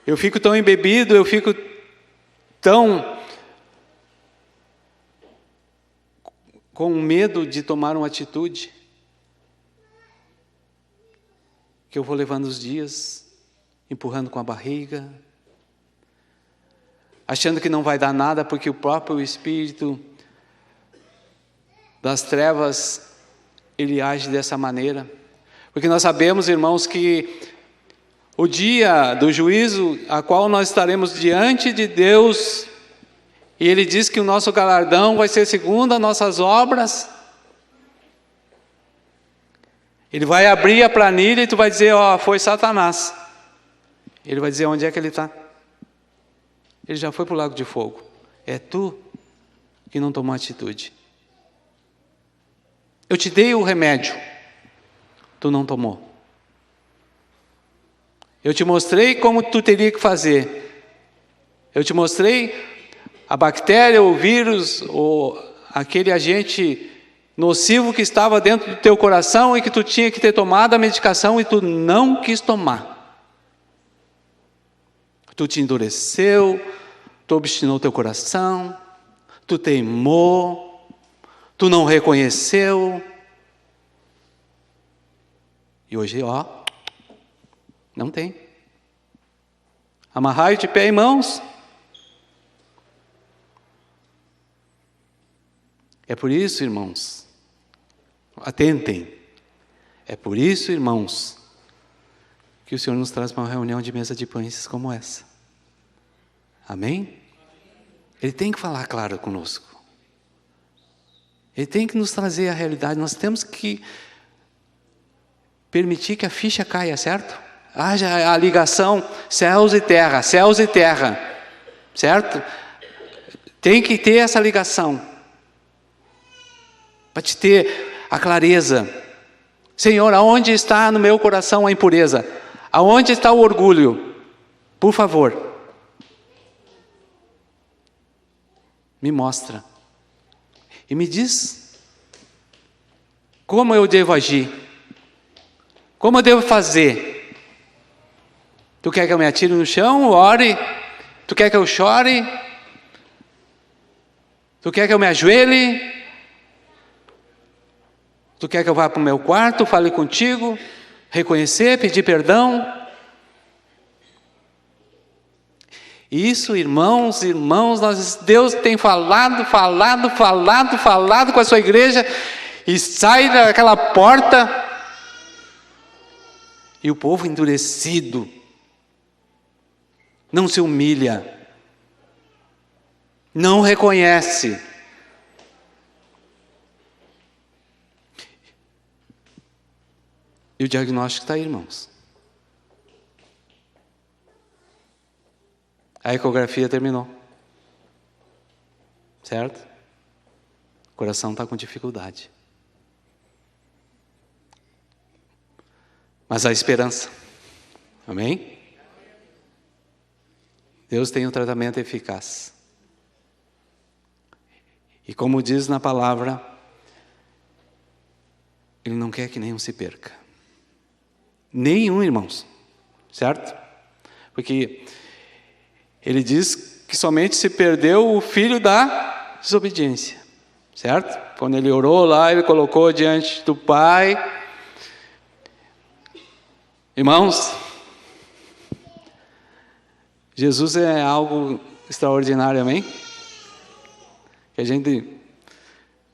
eu fico tão embebido, eu fico tão com medo de tomar uma atitude, que eu vou levando os dias, empurrando com a barriga, achando que não vai dar nada, porque o próprio Espírito das trevas, ele age dessa maneira. Porque nós sabemos, irmãos, que o dia do juízo, a qual nós estaremos diante de Deus, e Ele diz que o nosso galardão vai ser segundo as nossas obras. Ele vai abrir a planilha e tu vai dizer, ó, foi Satanás. Ele vai dizer onde é que ele está. Ele já foi para o lago de fogo. É tu que não tomou atitude. Eu te dei o remédio, tu não tomou. Eu te mostrei como tu teria que fazer. Eu te mostrei a bactéria, o vírus, ou aquele agente nocivo que estava dentro do teu coração e que tu tinha que ter tomado a medicação e tu não quis tomar. Tu te endureceu, tu obstinou teu coração, tu teimou, tu não reconheceu. E hoje, ó, não tem. Amarrai de pé e mãos. É por isso, irmãos, atentem. É por isso, irmãos, que o Senhor nos traz para uma reunião de mesa de pães como essa. Amém? Ele tem que falar claro conosco. Ele tem que nos trazer a realidade. Nós temos que permitir que a ficha caia, certo? Haja a ligação céus e terra, certo? Tem que ter essa ligação. Para te ter a clareza. Senhor, aonde está no meu coração a impureza? Aonde está o orgulho? Por favor, me mostra. E me diz como eu devo agir. Como eu devo fazer? Tu quer que eu me atire no chão, ore? Tu quer que eu chore? Tu quer que eu me ajoelhe? Tu quer que eu vá para o meu quarto, fale contigo, reconhecer, pedir perdão? Isso, irmãos, Deus tem falado com a sua igreja, e sai daquela porta, e o povo endurecido, não se humilha, não reconhece. E o diagnóstico está aí, irmãos. A ecografia terminou. Certo? O coração está com dificuldade. Mas há esperança. Amém? Deus tem um tratamento eficaz. E como diz na palavra, Ele não quer que nenhum se perca. Nenhum, irmãos. Certo? Porque Ele diz que somente se perdeu o filho da desobediência. Certo? Quando Ele orou lá, Ele colocou diante do Pai. Irmãos, Jesus é algo extraordinário, amém? Que a gente,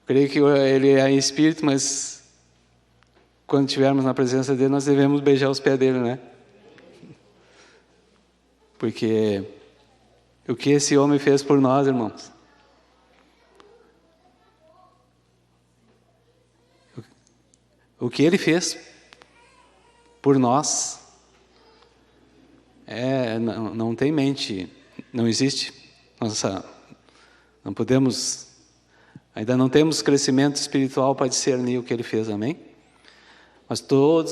creio que Ele é em espírito, mas quando estivermos na presença dEle, nós devemos beijar os pés dEle, né? Porque o que esse homem fez por nós, irmãos? O que Ele fez por nós, não tem mente, não existe. Não podemos, ainda não temos crescimento espiritual para discernir o que Ele fez, amém? Mas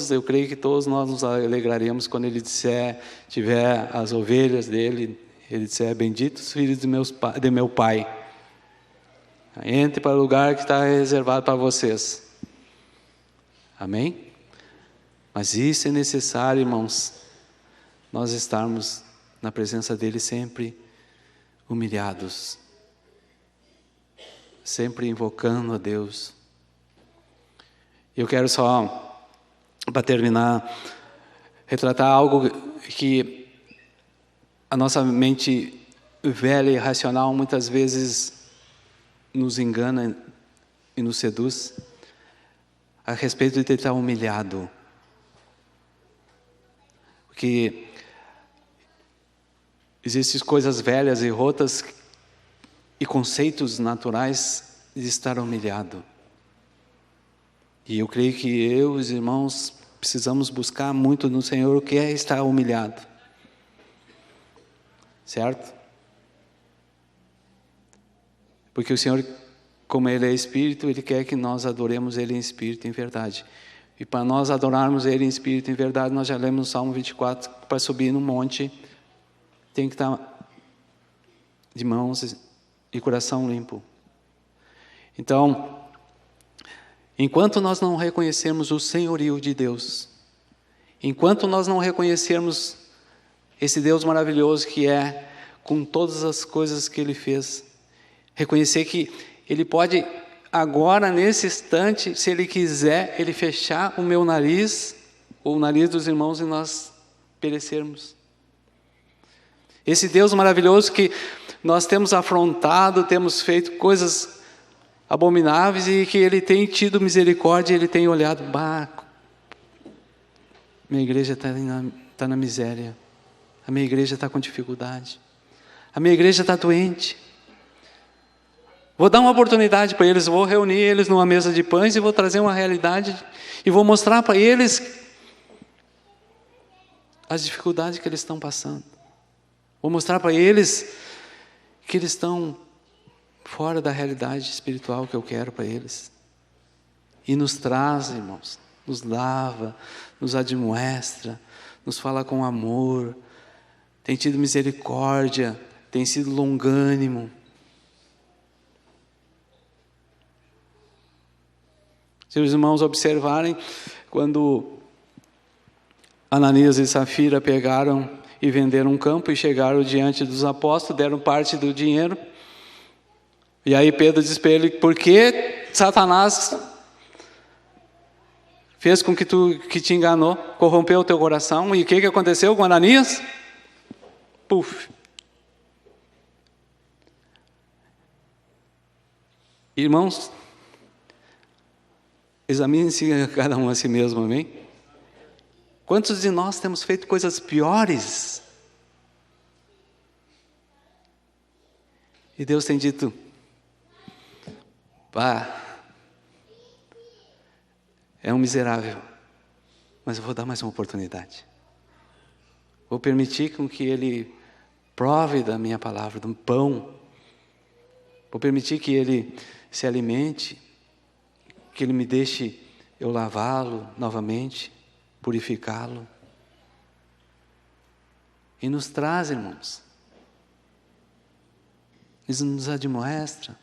eu creio que todos nós nos alegraremos quando Ele tiver as ovelhas dEle, Ele disser, benditos filhos de meu Pai, entre para o lugar que está reservado para vocês, amém? Mas isso é necessário, irmãos, nós estarmos na presença dEle sempre humilhados, sempre invocando a Deus. Eu quero só, para terminar, retratar algo que a nossa mente velha e irracional muitas vezes nos engana e nos seduz, a respeito de estar humilhado. Porque existem coisas velhas e rotas e conceitos naturais de estar humilhado. E eu creio que eu e os irmãos precisamos buscar muito no Senhor o que é estar humilhado. Certo? Porque o Senhor, como Ele é Espírito, Ele quer que nós adoremos Ele em Espírito e em verdade. E para nós adorarmos Ele em Espírito e em verdade, nós já lemos no Salmo 24, para subir no monte, tem que estar de mãos e coração limpo. Então, enquanto nós não reconhecermos o senhorio de Deus, enquanto nós não reconhecermos esse Deus maravilhoso que é, com todas as coisas que Ele fez, reconhecer que Ele pode, agora, nesse instante, se Ele quiser, Ele fechar o meu nariz, ou o nariz dos irmãos, e nós perecermos. Esse Deus maravilhoso que nós temos afrontado, temos feito coisas abomináveis, e que Ele tem tido misericórdia, Ele tem olhado, minha igreja está na miséria, a minha igreja está com dificuldade, a minha igreja está doente. Vou dar uma oportunidade para eles, vou reunir eles numa mesa de pães e vou trazer uma realidade e vou mostrar para eles as dificuldades que eles estão passando. Vou mostrar para eles que eles estão fora da realidade espiritual que eu quero para eles. E nos traz, irmãos, nos lava, nos admoestra, nos fala com amor, tem tido misericórdia, tem sido longânimo. Se os irmãos observarem, quando Ananias e Safira pegaram e venderam um campo e chegaram diante dos apóstolos, deram parte do dinheiro, e aí Pedro disse para ele, por que Satanás fez com que te enganou, corrompeu o teu coração? E o que aconteceu com Ananias? Puf! Irmãos, examine-se cada um a si mesmo, amém? Quantos de nós temos feito coisas piores? E Deus tem dito, é um miserável, mas eu vou dar mais uma oportunidade. Vou permitir com que ele prove da minha palavra, do pão. Vou permitir que ele se alimente, que Ele me deixe eu lavá-lo novamente, purificá-lo. E nos traz, irmãos. Isso nos admoestra.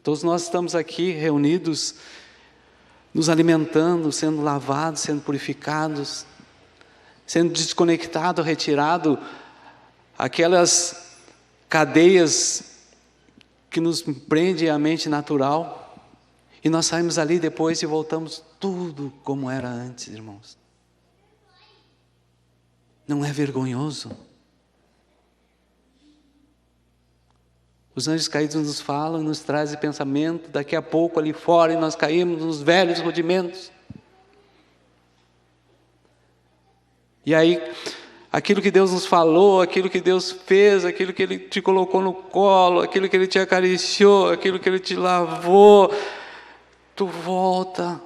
Todos nós estamos aqui reunidos, nos alimentando, sendo lavados, sendo purificados, sendo desconectado, retirado aquelas cadeias que nos prendem à mente natural. E nós saímos ali depois e voltamos tudo como era antes, irmãos. Não é vergonhoso? Os anjos caídos nos falam, nos trazem pensamento, daqui a pouco ali fora, e nós caímos nos velhos rudimentos. E aí, aquilo que Deus nos falou, aquilo que Deus fez, aquilo que Ele te colocou no colo, aquilo que Ele te acariciou, aquilo que Ele te lavou, tu volta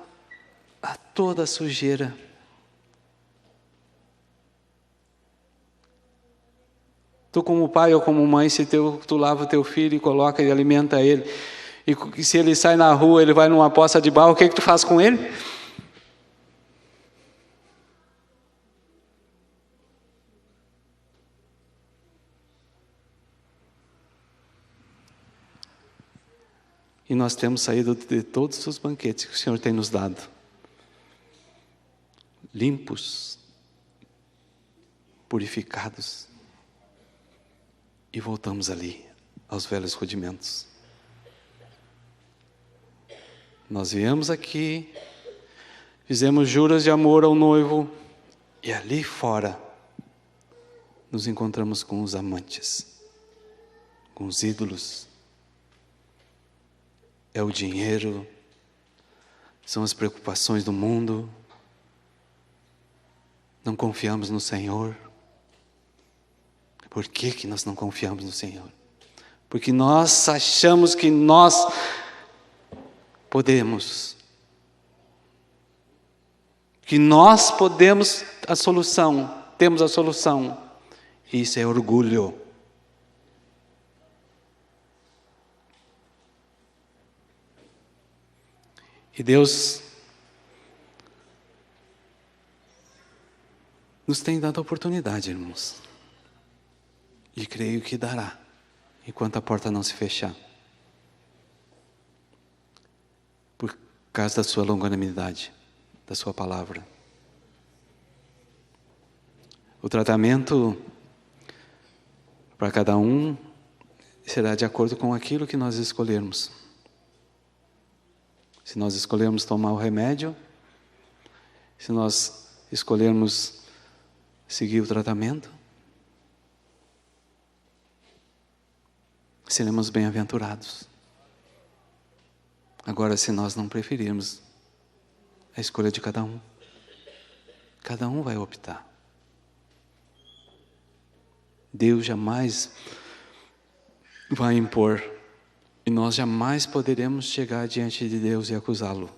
a toda a sujeira. Tu como pai ou como mãe, se tu lava o teu filho e coloca e alimenta ele, e se ele sai na rua, ele vai numa poça de barro, o que tu faz com ele? E nós temos saído de todos os banquetes que o Senhor tem nos dado, limpos, purificados, e voltamos ali, aos velhos rudimentos. Nós viemos aqui, fizemos juras de amor ao noivo, e ali fora, nos encontramos com os amantes, com os ídolos. É o dinheiro, são as preocupações do mundo. Não confiamos no Senhor. Por que nós não confiamos no Senhor? Porque nós achamos que nós podemos. que nós podemos a solução, temos a solução. Isso é orgulho. E Deus nos tem dado a oportunidade, irmãos. E creio que dará, enquanto a porta não se fechar. Por causa da sua longanimidade, da sua palavra. O tratamento para cada um será de acordo com aquilo que nós escolhermos. Se nós escolhermos tomar o remédio, se nós escolhermos seguir o tratamento, seremos bem-aventurados. Agora, se nós não preferirmos, a escolha de cada um vai optar. Deus jamais vai impor, e nós jamais poderemos chegar diante de Deus e acusá-lo,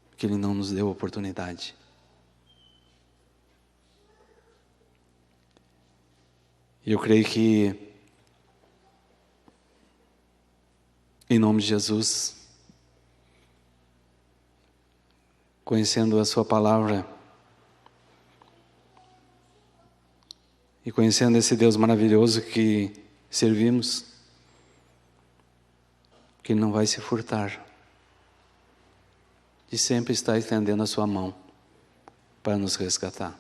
porque Ele não nos deu oportunidade. E eu creio que, em nome de Jesus, conhecendo a sua palavra, e conhecendo esse Deus maravilhoso que servimos, que Ele não vai se furtar de sempre estar estendendo a sua mão para nos resgatar.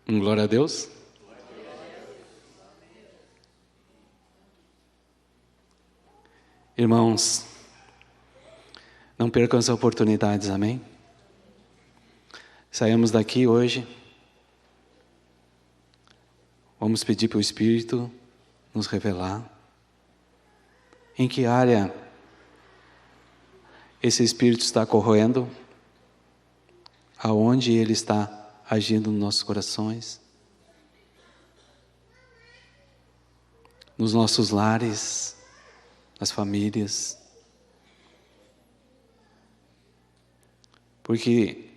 Glória a Deus. Irmãos, não percam as oportunidades, amém? Saímos daqui hoje, vamos pedir para o Espírito nos revelar em que área esse Espírito está corroendo, aonde ele está agindo nos nossos corações, nos nossos lares, nas famílias. Porque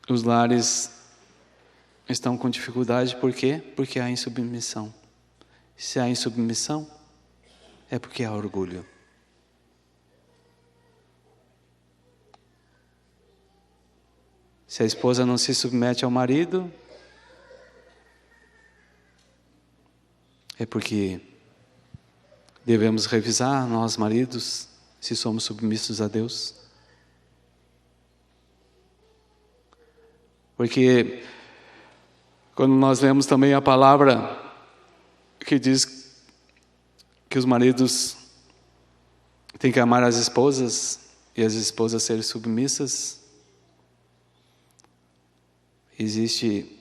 os lares estão com dificuldade, por quê? Porque há insubmissão. Se há insubmissão, é porque há orgulho. Se a esposa não se submete ao marido, é porque devemos revisar, nós maridos, se somos submissos a Deus. Porque quando nós lemos também a palavra que diz que os maridos têm que amar as esposas e as esposas serem submissas, existe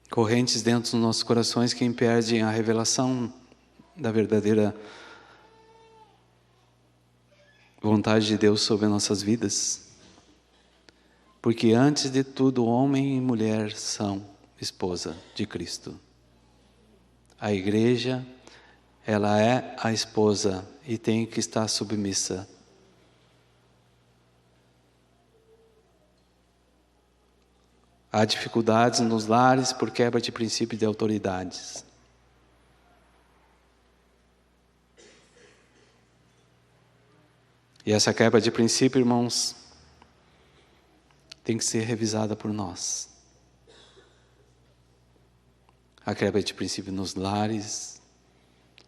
correntes dentro dos nossos corações que impedem a revelação da verdadeira vontade de Deus sobre nossas vidas. Porque antes de tudo, homem e mulher são esposa de Cristo. A igreja, ela é a esposa e tem que estar submissa. Há dificuldades nos lares por quebra de princípio de autoridades. E essa quebra de princípio, irmãos, tem que ser revisada por nós. A quebra de princípio nos lares,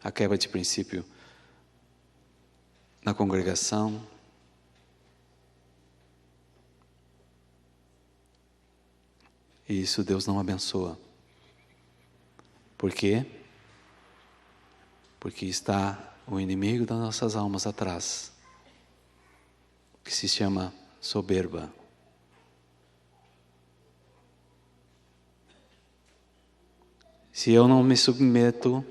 a quebra de princípio na congregação. E isso Deus não abençoa. Por quê? Porque está o inimigo das nossas almas atrás, que se chama soberba. Se eu não me submeto,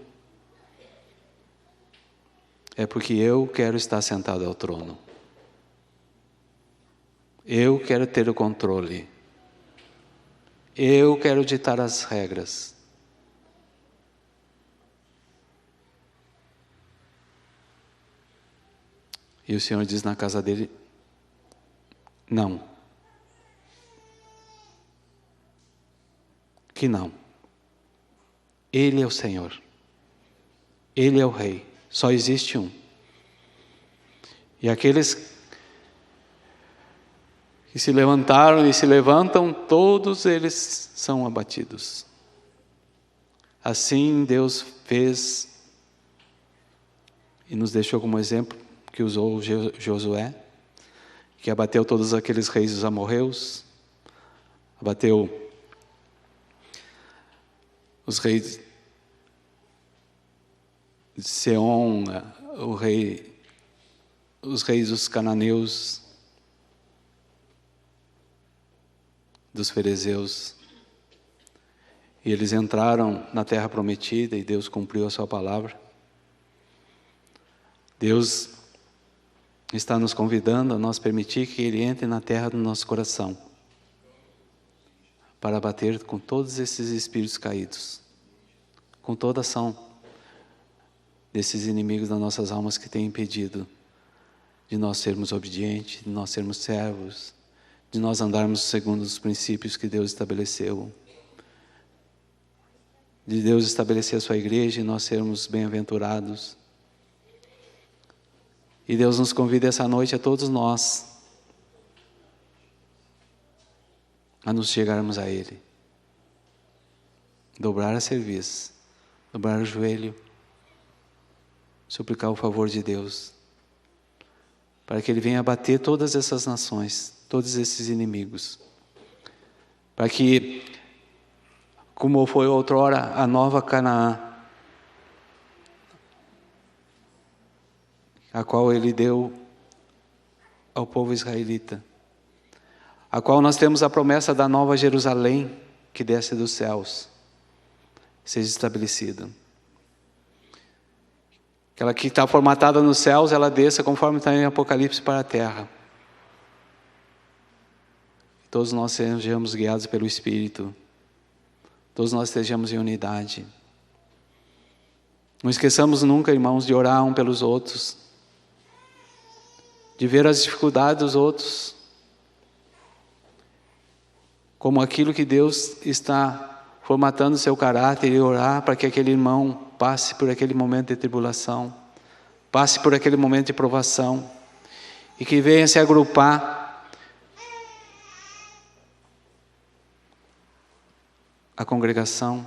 é porque eu quero estar sentado ao trono. Eu quero ter o controle. Eu quero ditar as regras. E o Senhor diz na casa dele: não. Que não. Ele é o Senhor. Ele é o Rei. Só existe um. E aqueles que se levantaram e se levantam, todos eles são abatidos. Assim Deus fez e nos deixou como exemplo que usou Josué, que abateu todos aqueles reis dos amorreus, abateu os reis de Seom, os reis dos cananeus, dos fariseus. E eles entraram na terra prometida e Deus cumpriu a sua palavra. Deus está nos convidando a nós permitir que Ele entre na terra do nosso coração, para bater com todos esses espíritos caídos, com toda ação desses inimigos das nossas almas que têm impedido de nós sermos obedientes, de nós sermos servos, de nós andarmos segundo os princípios que Deus estabeleceu, de Deus estabelecer a sua igreja e nós sermos bem-aventurados. E Deus nos convida essa noite a todos nós a nos chegarmos a Ele, dobrar a cerviz, dobrar o joelho, suplicar o favor de Deus, para que Ele venha abater todas essas nações, todos esses inimigos, para que, como foi outrora a nova Canaã, a qual Ele deu ao povo israelita, a qual nós temos a promessa da nova Jerusalém, que desce dos céus, seja estabelecida. Aquela que está formatada nos céus, ela desça conforme está em Apocalipse para a terra. Todos nós sejamos guiados pelo Espírito, todos nós estejamos em unidade. Não esqueçamos nunca, irmãos, de orar um pelos outros, de ver as dificuldades dos outros como aquilo que Deus está formatando o seu caráter, e orar para que aquele irmão passe por aquele momento de tribulação, passe por aquele momento de provação, e que venha se agrupar a congregação.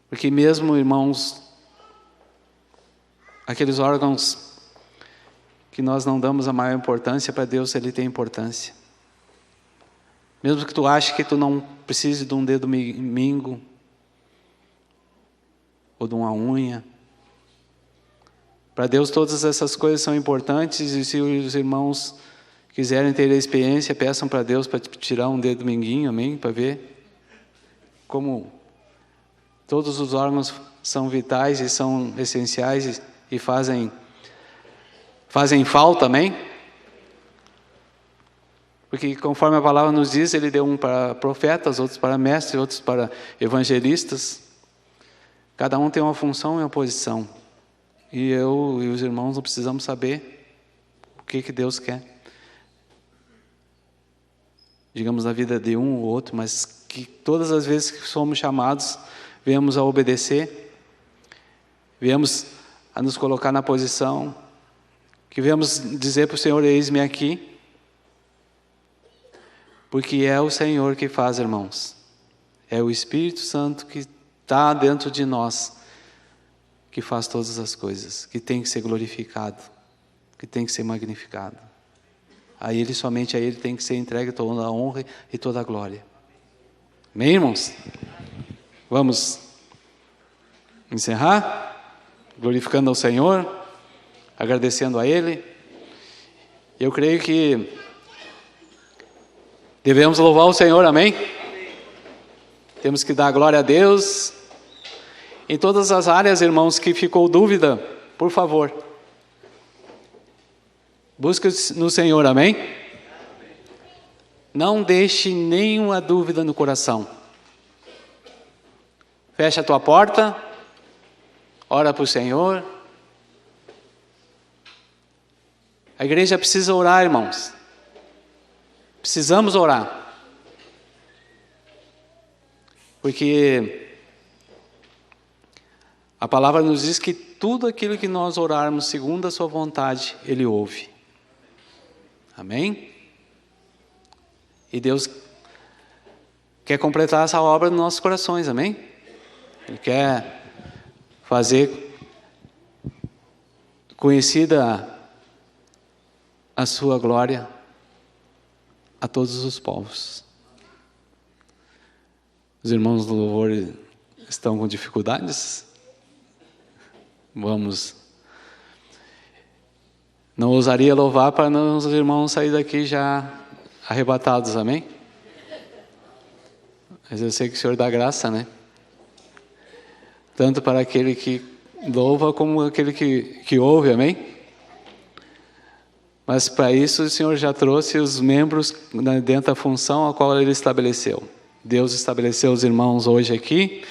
Porque mesmo, irmãos, aqueles órgãos que nós não damos a maior importância, para Deus Ele tem importância. Mesmo que tu ache que tu não precise de um dedo mingo, ou de uma unha, para Deus todas essas coisas são importantes, e se os irmãos quiserem ter a experiência, peçam para Deus para tirar um dedo minguinho, amém? Para ver como todos os órgãos são vitais e são essenciais e fazem falta, amém? Porque conforme a palavra nos diz, Ele deu um para profetas, outros para mestres, outros para evangelistas. Cada um tem uma função e uma posição. E eu e os irmãos não precisamos saber o que Deus quer, digamos, na vida de um ou outro, mas que todas as vezes que somos chamados, venhamos a obedecer, venhamos a nos colocar na posição, que venhamos dizer para o Senhor: eis-me aqui, porque é o Senhor que faz, irmãos, é o Espírito Santo que está dentro de nós, que faz todas as coisas, que tem que ser glorificado, que tem que ser magnificado. A Ele, somente a Ele tem que ser entregue toda a honra e toda a glória. Amém, irmãos? Vamos encerrar, glorificando ao Senhor, agradecendo a Ele. Eu creio que devemos louvar o Senhor, amém? Temos que dar glória a Deus. Em todas as áreas, irmãos, que ficou dúvida, por favor, busque no Senhor, amém? Não deixe nenhuma dúvida no coração. Fecha a tua porta, ora para o Senhor, A igreja precisa orar, irmãos. Precisamos orar. Porque a palavra nos diz que tudo aquilo que nós orarmos segundo a sua vontade, Ele ouve. Amém? E Deus quer completar essa obra nos nossos corações, amém? Ele quer fazer conhecida a sua glória a todos os povos. Os irmãos do louvor estão com dificuldades? Não ousaria louvar para não os irmãos saírem daqui já arrebatados, amém? Mas eu sei que o Senhor dá graça, né? Tanto para aquele que louva como aquele que ouve, amém? Mas para isso o Senhor já trouxe os membros dentro da função a qual Ele estabeleceu. Deus estabeleceu os irmãos hoje aqui,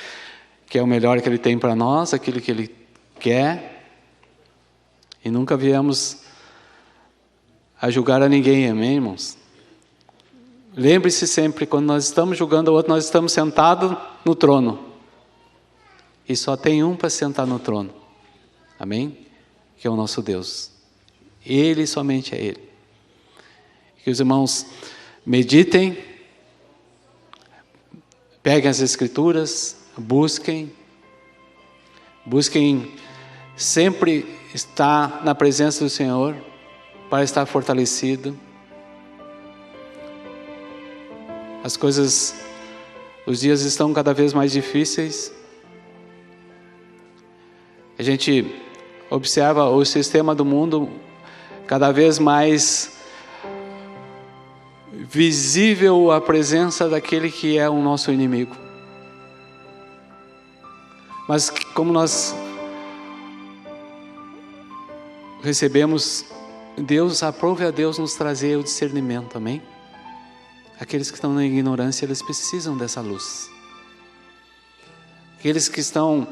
que é o melhor que Ele tem para nós, aquilo que Ele quer. E nunca viemos a julgar a ninguém, amém, irmãos? Lembre-se sempre, quando nós estamos julgando o outro, nós estamos sentados no trono. E só tem um para sentar no trono. Amém? Que é o nosso Deus. Ele, somente é Ele. Que os irmãos meditem, peguem as Escrituras, busquem sempre estar na presença do Senhor, para estar fortalecido. Os dias estão cada vez mais difíceis. A gente observa o sistema do mundo cada vez mais visível a presença daquele que é o nosso inimigo. Mas como nós recebemos Deus, aprove a Deus nos trazer o discernimento, amém? Aqueles que estão na ignorância, eles precisam dessa luz. Aqueles que estão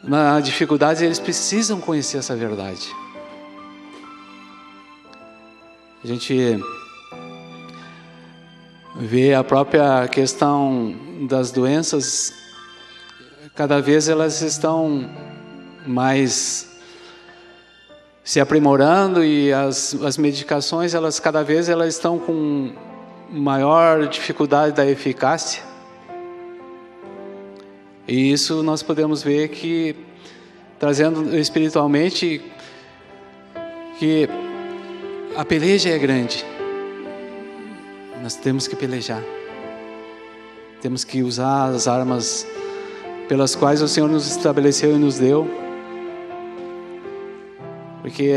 na dificuldade, eles precisam conhecer essa verdade. A gente vê a própria questão das doenças, cada vez elas estão mais se aprimorando, e as medicações, cada vez elas estão com maior dificuldade da eficácia. E isso nós podemos ver que, trazendo espiritualmente, que a peleja é grande. Nós temos que pelejar. Temos que usar as armas pelas quais o Senhor nos estabeleceu e nos deu. Porque,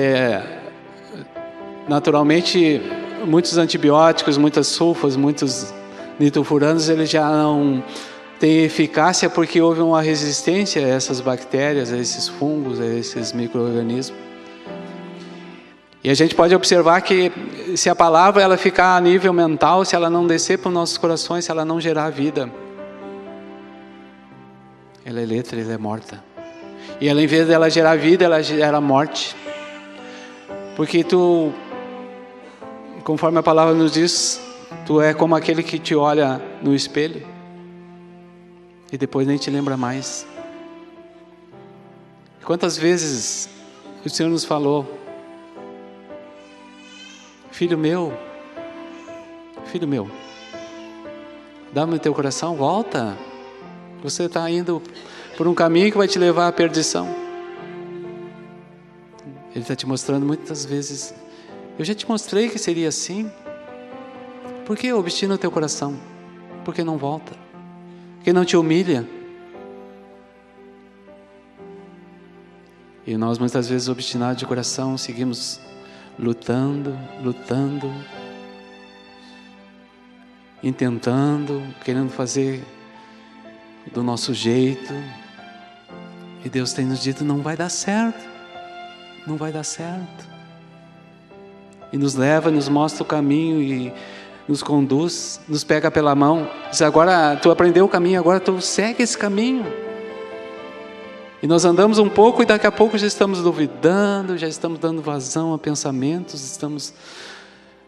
naturalmente, muitos antibióticos, muitas sulfas, muitos nitrofuranos, eles já não têm eficácia porque houve uma resistência a essas bactérias, a esses fungos, a esses micro-organismos. E a gente pode observar que se a palavra ela ficar a nível mental, se ela não descer para os nossos corações, se ela não gerar vida, ela é letra, ela é morta. E ela, em vez dela gerar vida, ela gera morte. Porque tu, conforme a palavra nos diz, tu é como aquele que te olha no espelho e depois nem te lembra mais. Quantas vezes o Senhor nos falou: filho meu, dá-me o teu coração, volta. Você está indo por um caminho que vai te levar à perdição. Ele está te mostrando muitas vezes: eu já te mostrei que seria assim. Por que obstina o teu coração? Por que não volta? Por que não te humilha? E nós muitas vezes, obstinados de coração, seguimos lutando, intentando, querendo fazer do nosso jeito. E Deus tem nos dito: não vai dar certo. Não vai dar certo. E nos leva, nos mostra o caminho e nos conduz, nos pega pela mão. Diz: agora tu aprendeu o caminho, agora tu segue esse caminho. E nós andamos um pouco e daqui a pouco já estamos duvidando, já estamos dando vazão a pensamentos, estamos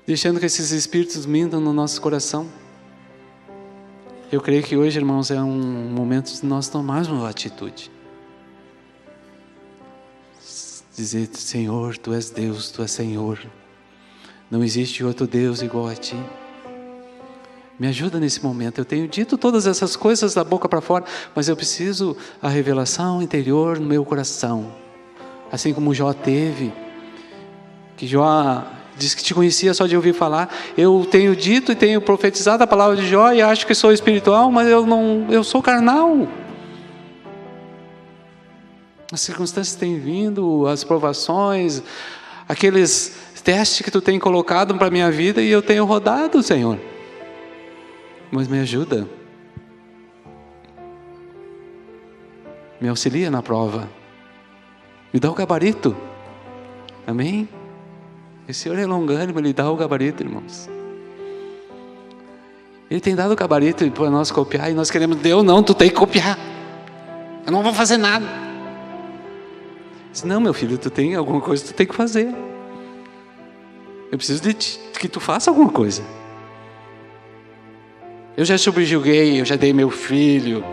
deixando que esses espíritos mintam no nosso coração. Eu creio que hoje, irmãos, é um momento de nós tomarmos uma atitude. Dizer: Senhor, Tu és Deus, Tu és Senhor. Não existe outro Deus igual a Ti. Me ajuda nesse momento. Eu tenho dito todas essas coisas da boca para fora, mas eu preciso a revelação interior no meu coração. Assim como Jó teve, que Jó diz que te conhecia só de ouvir falar. Eu tenho dito e tenho profetizado a palavra de Jó e acho que sou espiritual, mas eu sou carnal. As circunstâncias têm vindo, as provações, aqueles testes que Tu tem colocado para a minha vida e eu tenho rodado, Senhor. Mas me ajuda, me auxilia na prova, me dá o gabarito, amém? O Senhor é longânimo, Ele dá o gabarito, irmãos. Ele tem dado o gabarito para nós copiar e nós queremos: Deus, não, Tu tem que copiar, eu não vou fazer nada. Diz: não, meu filho, Tu tem alguma coisa que Tu tem que fazer. Eu preciso de ti, que Tu faça alguma coisa. Eu já subjuguei, eu já dei meu filho,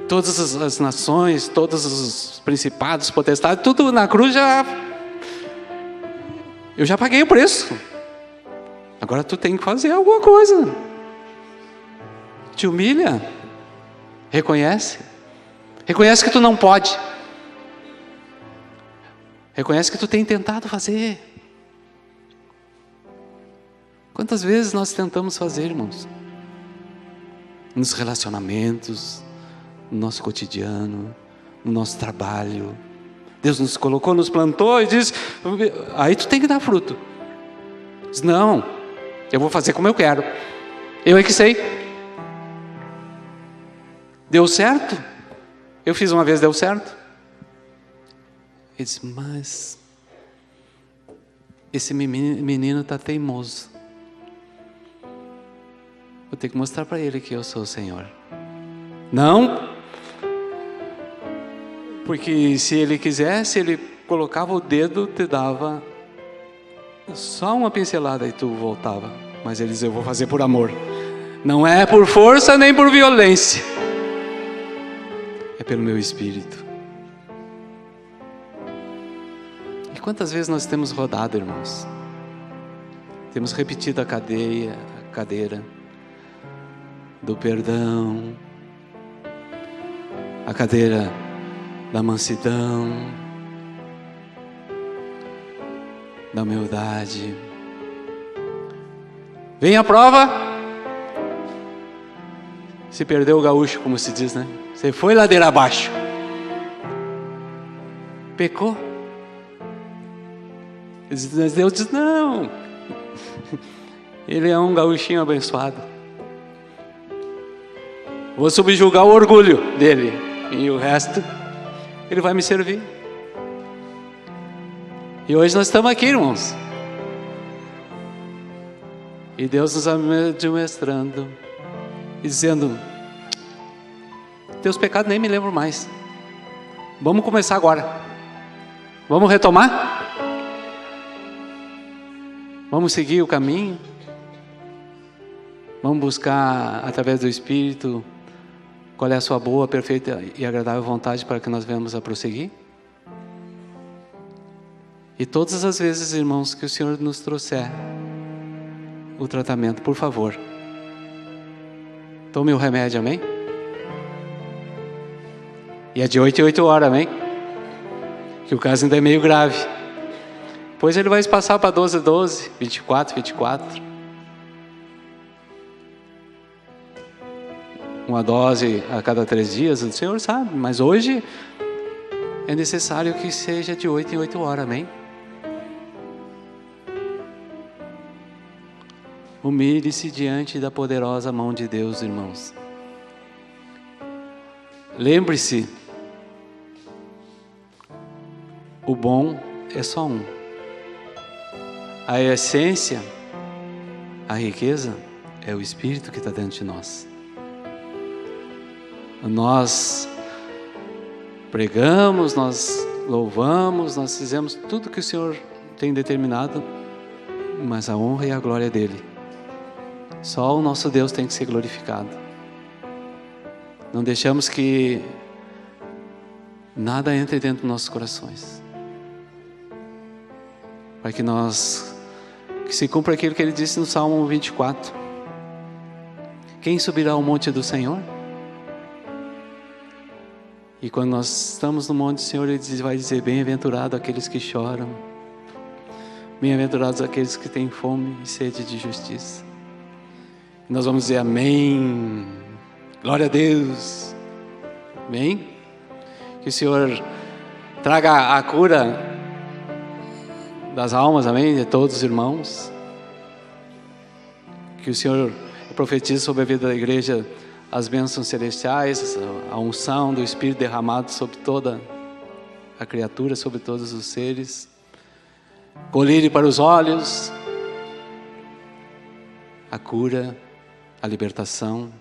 todas as nações, todos os principados, potestades, tudo na cruz eu já paguei o preço. Agora Tu tem que fazer alguma coisa. Te humilha, reconhece que Tu não pode, reconhece que Tu tem tentado fazer. Quantas vezes nós tentamos fazer, irmãos? Nos relacionamentos, no nosso cotidiano, no nosso trabalho. Deus nos colocou, nos plantou e diz: aí Tu tem que dar fruto. Diz: não, eu vou fazer como eu quero. Eu é que sei. Deu certo? Eu fiz uma vez, deu certo? Ele diz: mas esse menino está teimoso. Vou ter que mostrar para ele que eu sou o Senhor. Não, porque se ele quisesse, ele colocava o dedo, te dava só uma pincelada e tu voltava. Mas ele diz: eu vou fazer por amor. Não é por força nem por violência, é pelo meu espírito. E quantas vezes nós temos rodado, irmãos? Temos repetido a cadeira do perdão, a cadeira da mansidão, da humildade. Vem a prova, se perdeu o gaúcho, como se diz, né? Você foi ladeira abaixo, pecou. Deus diz: não, ele é um gaúchinho abençoado. Vou subjugar o orgulho dele e o resto ele vai me servir. E hoje nós estamos aqui, irmãos, e Deus nos admoestando e dizendo: teus pecados nem me lembro mais. Vamos começar agora. Vamos retomar? Vamos seguir o caminho? Vamos buscar através do Espírito qual é a sua boa, perfeita e agradável vontade para que nós venhamos a prosseguir? E todas as vezes, irmãos, que o Senhor nos trouxer o tratamento, por favor, tome o remédio, amém? E é de 8 em 8 horas, amém? Que o caso ainda é meio grave. Depois ele vai se passar para 12 em 12, 24 em 24. Uma dose a cada 3 dias, o Senhor sabe, mas hoje é necessário que seja de 8 em 8 horas, amém? Humilhe-se diante da poderosa mão de Deus, irmãos. Lembre-se, o bom é só um. A essência, a riqueza, é o Espírito que está dentro de nós. Nós pregamos, nós louvamos, nós fizemos tudo que o Senhor tem determinado, mas a honra e a glória é dele. Só o nosso Deus tem que ser glorificado. Não deixamos que nada entre dentro dos nossos corações, para que se cumpra aquilo que ele disse no Salmo 24. Quem subirá ao monte do Senhor? E quando nós estamos no monte do Senhor, ele vai dizer: bem-aventurado aqueles que choram, bem-aventurados aqueles que têm fome e sede de justiça. E nós vamos dizer amém, glória a Deus, amém? Que o Senhor traga a cura das almas, amém, de todos os irmãos. Que o Senhor profetize sobre a vida da igreja as bênçãos celestiais, a unção do Espírito derramado sobre toda a criatura, sobre todos os seres. Colírio para os olhos, a cura, a libertação,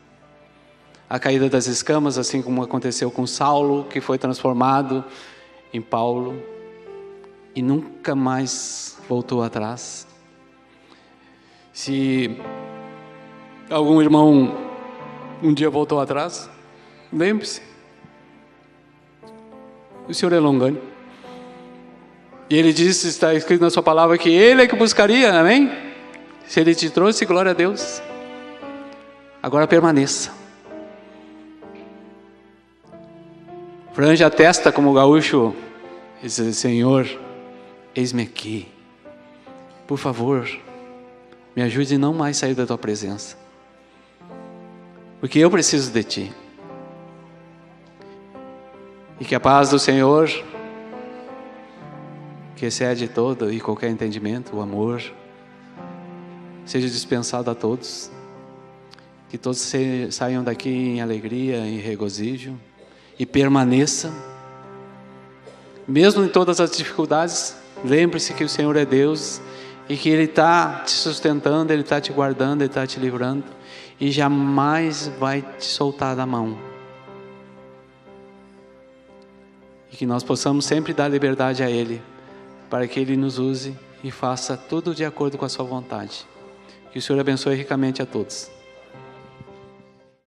a caída das escamas, assim como aconteceu com Saulo, que foi transformado em Paulo e nunca mais voltou atrás. Se algum irmão um dia voltou atrás, lembre-se, o Senhor é longânimo. E Ele disse, está escrito na sua palavra, que Ele é que buscaria, amém? Se Ele te trouxe, glória a Deus. Agora permaneça. Franja a testa como o gaúcho e diz: Senhor, eis-me aqui. Por favor, me ajude a não mais sair da Tua presença, porque eu preciso de Ti. E que a paz do Senhor, que excede todo e qualquer entendimento, o amor, seja dispensado a todos. Que todos saiam daqui em alegria, em regozijo, e permaneça. Mesmo em todas as dificuldades, lembre-se que o Senhor é Deus e que Ele está te sustentando, Ele está te guardando, Ele está te livrando e jamais vai te soltar da mão. E que nós possamos sempre dar liberdade a Ele, para que Ele nos use e faça tudo de acordo com a sua vontade. Que o Senhor abençoe ricamente a todos.